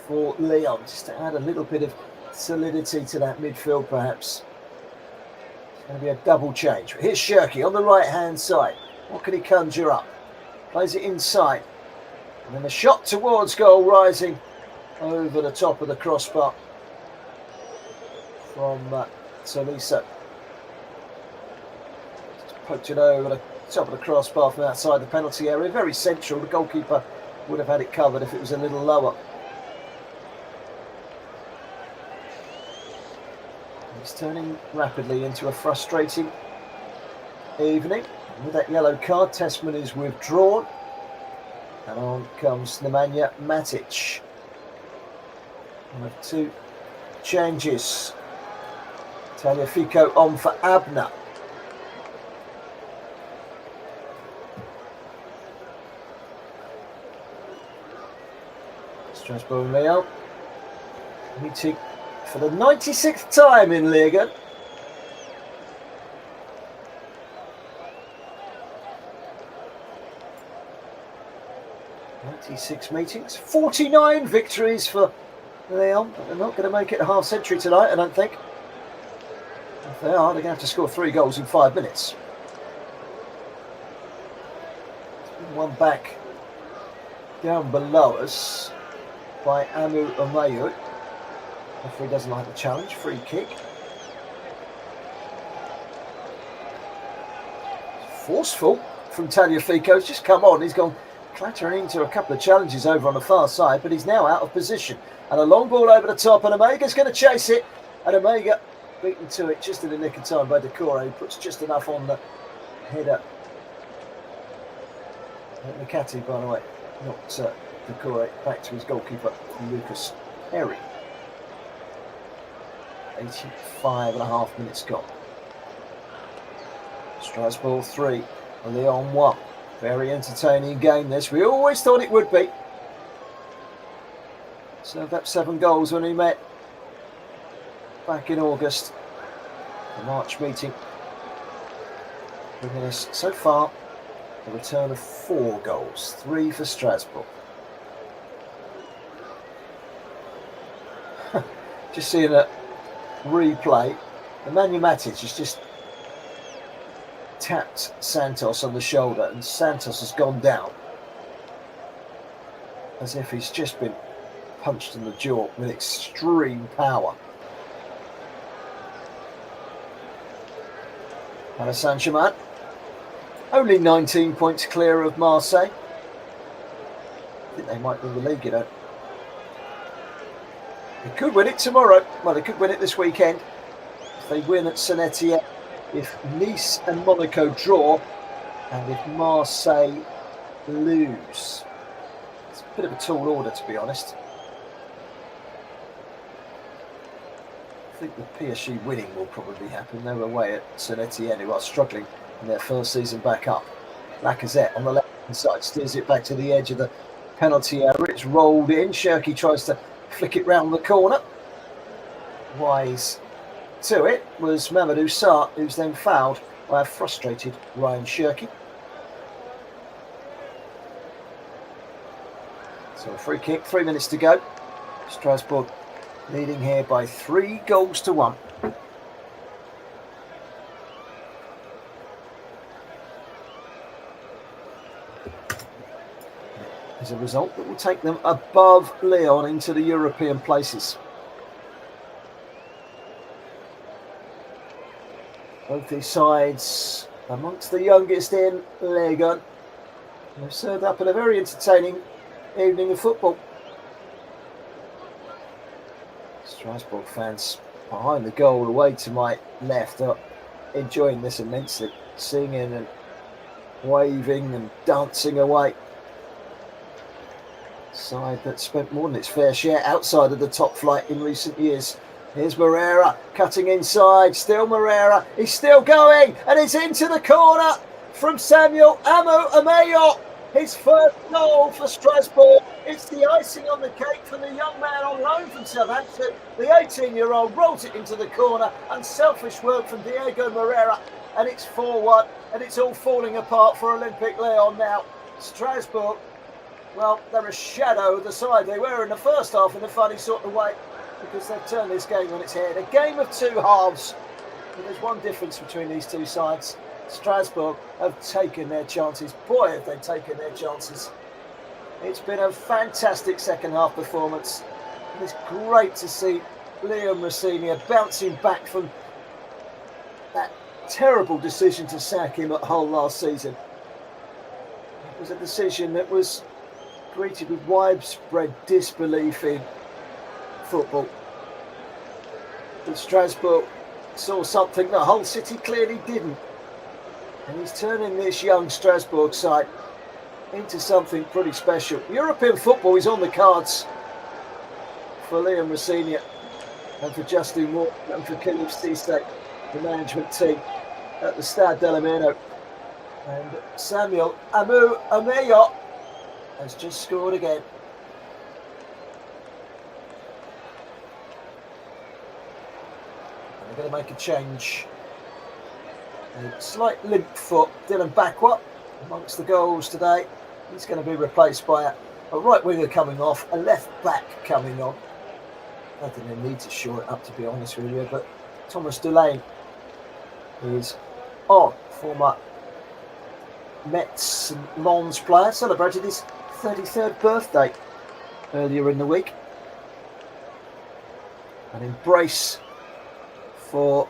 for Lyon, just to add a little bit of solidity to that midfield perhaps. It's going to be a double change. Here's Shirky on the right-hand side. What can he conjure up? Plays it inside. And then a shot towards goal, rising over the top of the crossbar from Tolisso. Just poked it over the top of the crossbar from outside the penalty area. Very central. The goalkeeper would have had it covered if it was a little lower. It's turning rapidly into a frustrating evening. With that yellow card, Tessman is withdrawn. And on comes Nemanja Matic. One of 2 changes. Tagliafico on for Abner. Strasbourg and Lyon meeting for the 96th time in Ligue. 96 meetings, 49 victories for Lyon. They're not going to make it a half century tonight, I don't think. If they are, they're going to have to score 3 goals in 5 minutes. One back down below us by Amu Omeyu. Referee doesn't like the challenge. Free kick. Forceful from Tagliafico. He's just come on. He's gone clattering into a couple of challenges over on the far side, but he's now out of position. And a long ball over the top, and Omega's going to chase it. And Omega beaten to it just in the nick of time by Decore, who puts just enough on the header. Nakati, by the way, not Decore, back to his goalkeeper, Lucas Perry. 85.5 minutes gone. Strasbourg 3, Lyon 1. Very entertaining game this. We always thought it would be. Served up 7 goals when we met back in August. The March meeting. Bringing us so far a return of 4 goals. 3 for Strasbourg. Just seeing a replay. Emmanuel Matic has just tapped Santos on the shoulder, and Santos has gone down as if he's just been punched in the jaw with extreme power. Paris Saint-Germain only 19 points clear of Marseille. I think they might win the league, you know. They could win it tomorrow. Well, they could win it this weekend if they win at Saint Etienne. If Nice and Monaco draw, and if Marseille lose. It's a bit of a tall order, to be honest. I think the PSG winning will probably happen. They're away at Saint Etienne, who are struggling in their first season back up. Lacazette on the left-hand side steers it back to the edge of the penalty area. It's rolled in. Cherki tries to flick it round the corner. Wise to it was Mamadou Sarr, who's then fouled by a frustrated Ryan Cherki. So a free kick, 3 minutes to go. Strasbourg leading here by 3 goals to 1. As a result that will take them above Lyon into the European places. Both these sides amongst the youngest in Ligue. They've served up in a very entertaining evening of football. Strasbourg fans behind the goal away to my left are enjoying this immensely, singing and waving and dancing away. Side that spent more than its fair share outside of the top flight in recent years. Here's Moreira cutting inside. Still Moreira. He's still going, and it's into the corner from Samuel Ameyo. His first goal for Strasbourg. It's the icing on the cake for the young man on loan from Southampton. The 18-year-old rolls it into the corner. Unselfish work from Diego Moreira, and it's 4-1, and it's all falling apart for Olympique Lyon now. Strasbourg, well, they're a shadow of the side they were in the first half in a funny sort of way, because they've turned this game on its head. A game of 2 halves. But there's one difference between these 2 sides. Strasbourg have taken their chances. Boy, have they taken their chances. It's been a fantastic second half performance. And it's great to see Liam Rosenior bouncing back from that terrible decision to sack him at Hull last season. It was a decision that was greeted with widespread disbelief in football. But Strasbourg saw something the whole city clearly didn't. And he's turning this young Strasbourg side into something pretty special. European football is on the cards for Liam Rosenior and for Justin Moore and for Khalif Cisse, the management team at the Stade de Meinau. And Samuel Ameyo has just scored again. They're going to make a change. A slight limp foot, Dylan Bakwa, amongst the goals today. He's going to be replaced by a right winger coming off, a left back coming on. I don't think they need to shore it up, to be honest with you, but Thomas Delaney is on. Former Metz and Lens player, celebrated his 33rd birthday earlier in the week. An embrace for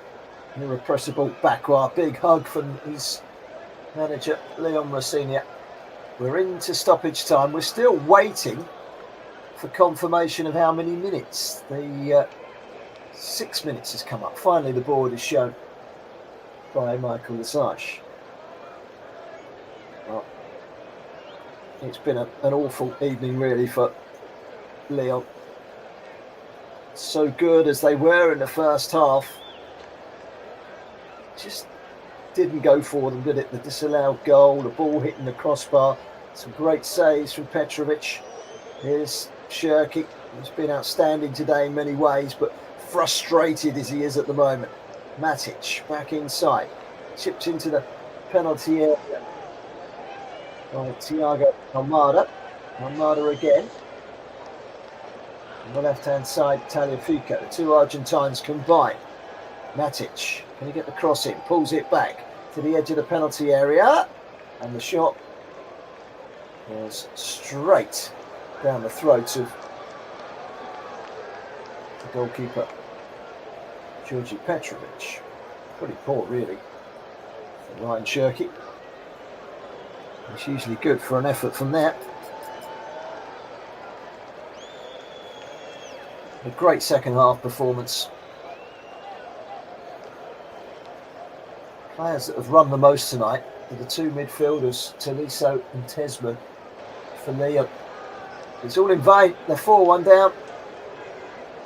irrepressible Bakwa. Big hug from his manager, Liam Rosenior. we're into stoppage time. We're still waiting for confirmation of how many minutes. The 6 minutes has come up. Finally, the board is shown by Michael Lesage. Well, it's been an awful evening, really, for Lyon. So good as they were in the first half, just didn't go for them, did it? The disallowed goal, the ball hitting the crossbar, some great saves from Petrovic. Here's Shirky, who's been outstanding today in many ways, but frustrated as he is at the moment. Matic back inside, chipped into the penalty area by Thiago Almada. Almada again. On the left-hand side, Tagliafico. The two Argentines combine. Matic, can he get the cross in? Pulls it back to the edge of the penalty area. And the shot was straight down the throat of the goalkeeper, Georgi Petrovic. Pretty poor, really, for Ryan Shirky. It's usually good for an effort from there. A great second half performance. Players that have run the most tonight are the two midfielders, Tolisso and Tesman, for Lyon. It's all in vain. They're 4-1 down.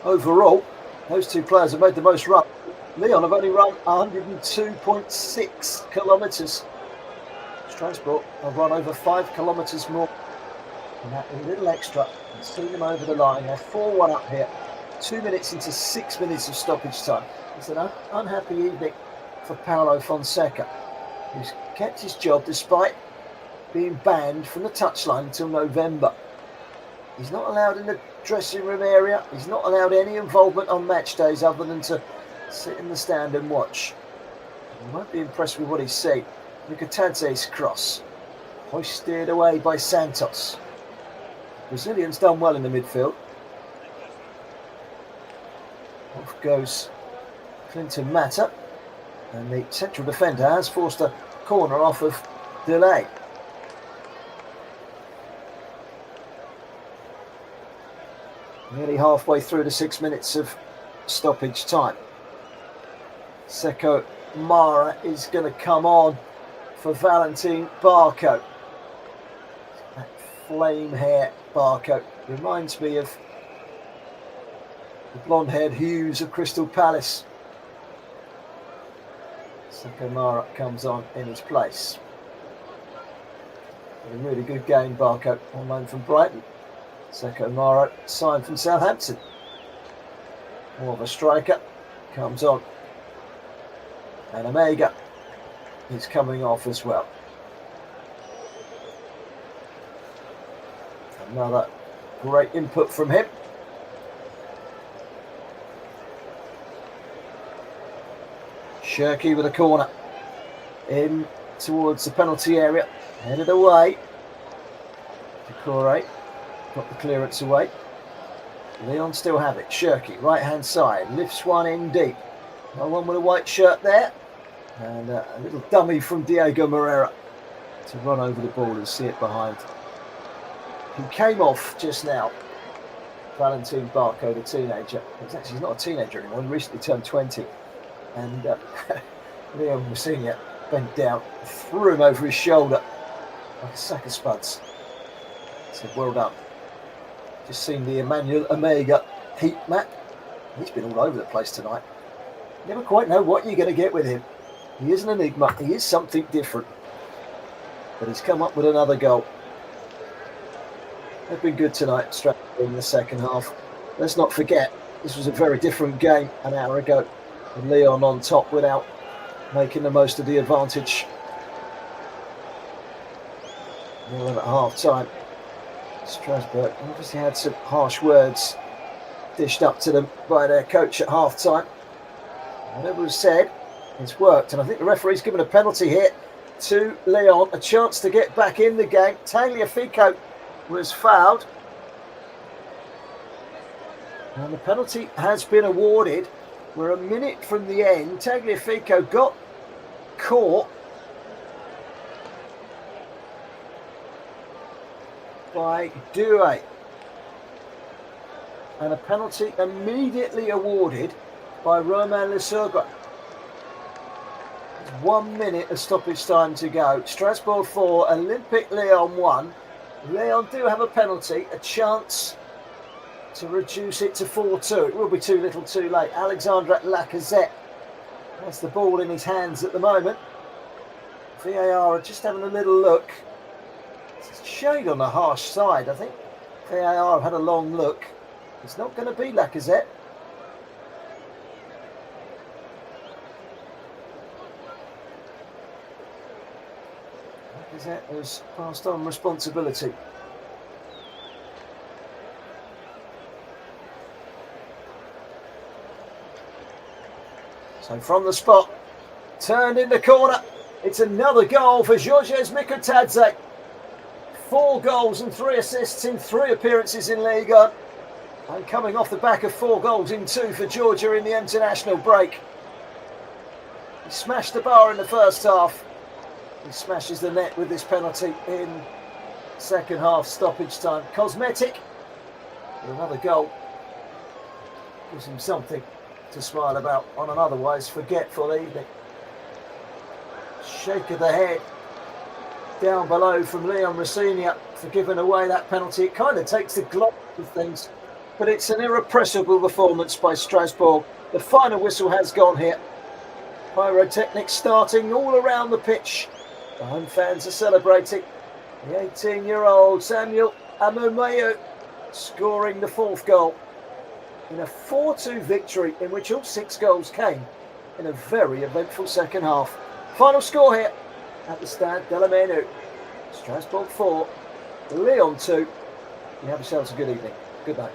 Overall, those two players have made the most run. Lyon have only run 102.6 kilometres. Strasbourg have run over 5 kilometres more. And that little extra has seen them over the line. They're 4-1 up here. 2 minutes into 6 minutes of stoppage time. It's an unhappy evening for Paulo Fonseca, who's kept his job despite being banned from the touchline until November. He's not allowed in the dressing room area. He's not allowed any involvement on match days other than to sit in the stand and watch. You won't be impressed with what he's seen. Look at Tadze's cross, hoisted away by Santos. Brazilians done well in the midfield. Off goes Clinton Mata, and the central defender has forced a corner off of Delay. Nearly halfway through the 6 minutes of stoppage time. Seko Mara is going to come on for Valentin Barco. That flame hair Barco reminds me of the blonde-haired hues of Crystal Palace. Seko Mara comes on in his place. A really good game, Barco, on loan from Brighton. Seko Mara signed from Southampton. More of a striker, comes on. And Omega is coming off as well. Another great input from him. Shirky with a corner. In towards the penalty area. Headed away. Decore got the clearance away. Lyon still have it. Shirky, right hand side. Lifts one in deep. No one with a white shirt there. And a little dummy from Diego Moreira to run over the ball and see it behind. He came off just now. Valentin Barco, the teenager. He's not a teenager anymore. He recently turned 20. And Leon Mousinho bent down, threw him over his shoulder like a sack of spuds. Said, well done. Just seen the Emmanuel Omega heat map. He's been all over the place tonight. Never quite know what you're going to get with him. He is an enigma. He is something different. But he's come up with another goal. They've been good tonight, Strasbourg, in the second half. Let's not forget, this was a very different game an hour ago. And Lyon on top without making the most of the advantage. At half time, Strasbourg obviously had some harsh words dished up to them by their coach at half time. Whatever was said, it's worked. And I think the referee's given a penalty here to Lyon, a chance to get back in the game. Tagliafico was fouled. And the penalty has been awarded. We're a minute from the end. Tagliafico got caught. by Douay. And a penalty immediately awarded by Romain Lesogre. 1 minute of stoppage time to go. Strasbourg 4, Olympique Lyon 1. Lyon do have a penalty, a chance to reduce it to 4-2. It will be too little too late. Alexandre Lacazette has the ball in his hands at the moment. VAR are just having a little look. It's a shade on the harsh side, I think. VAR have had a long look. It's not going to be Lacazette. Lacazette has passed on responsibility. So from the spot, turned in the corner. It's another goal for Georges Mikotadze. 4 goals and 3 assists in 3 appearances in Ligue. And coming off the back of 4 goals in 2 for Georgia in the international break. He smashed the bar in the first half. He smashes the net with this penalty in second half stoppage time. Cosmetic with another goal. Gives him something to smile about on an otherwise forgetful evening. Shake of the head down below from Leon Rossigna for giving away that penalty. It kind of takes the gloss of things, but it's an irrepressible performance by Strasbourg. The final whistle has gone here. Pyrotechnics starting all around the pitch. The home fans are celebrating. The 18-year-old Samuel Amumayu scoring the 4th goal in a 4-2 victory in which all 6 goals came in a very eventful second half. Final score here at the Stade de Meinau. Strasbourg 4, Lyon 2. You have yourselves a good evening. Good night.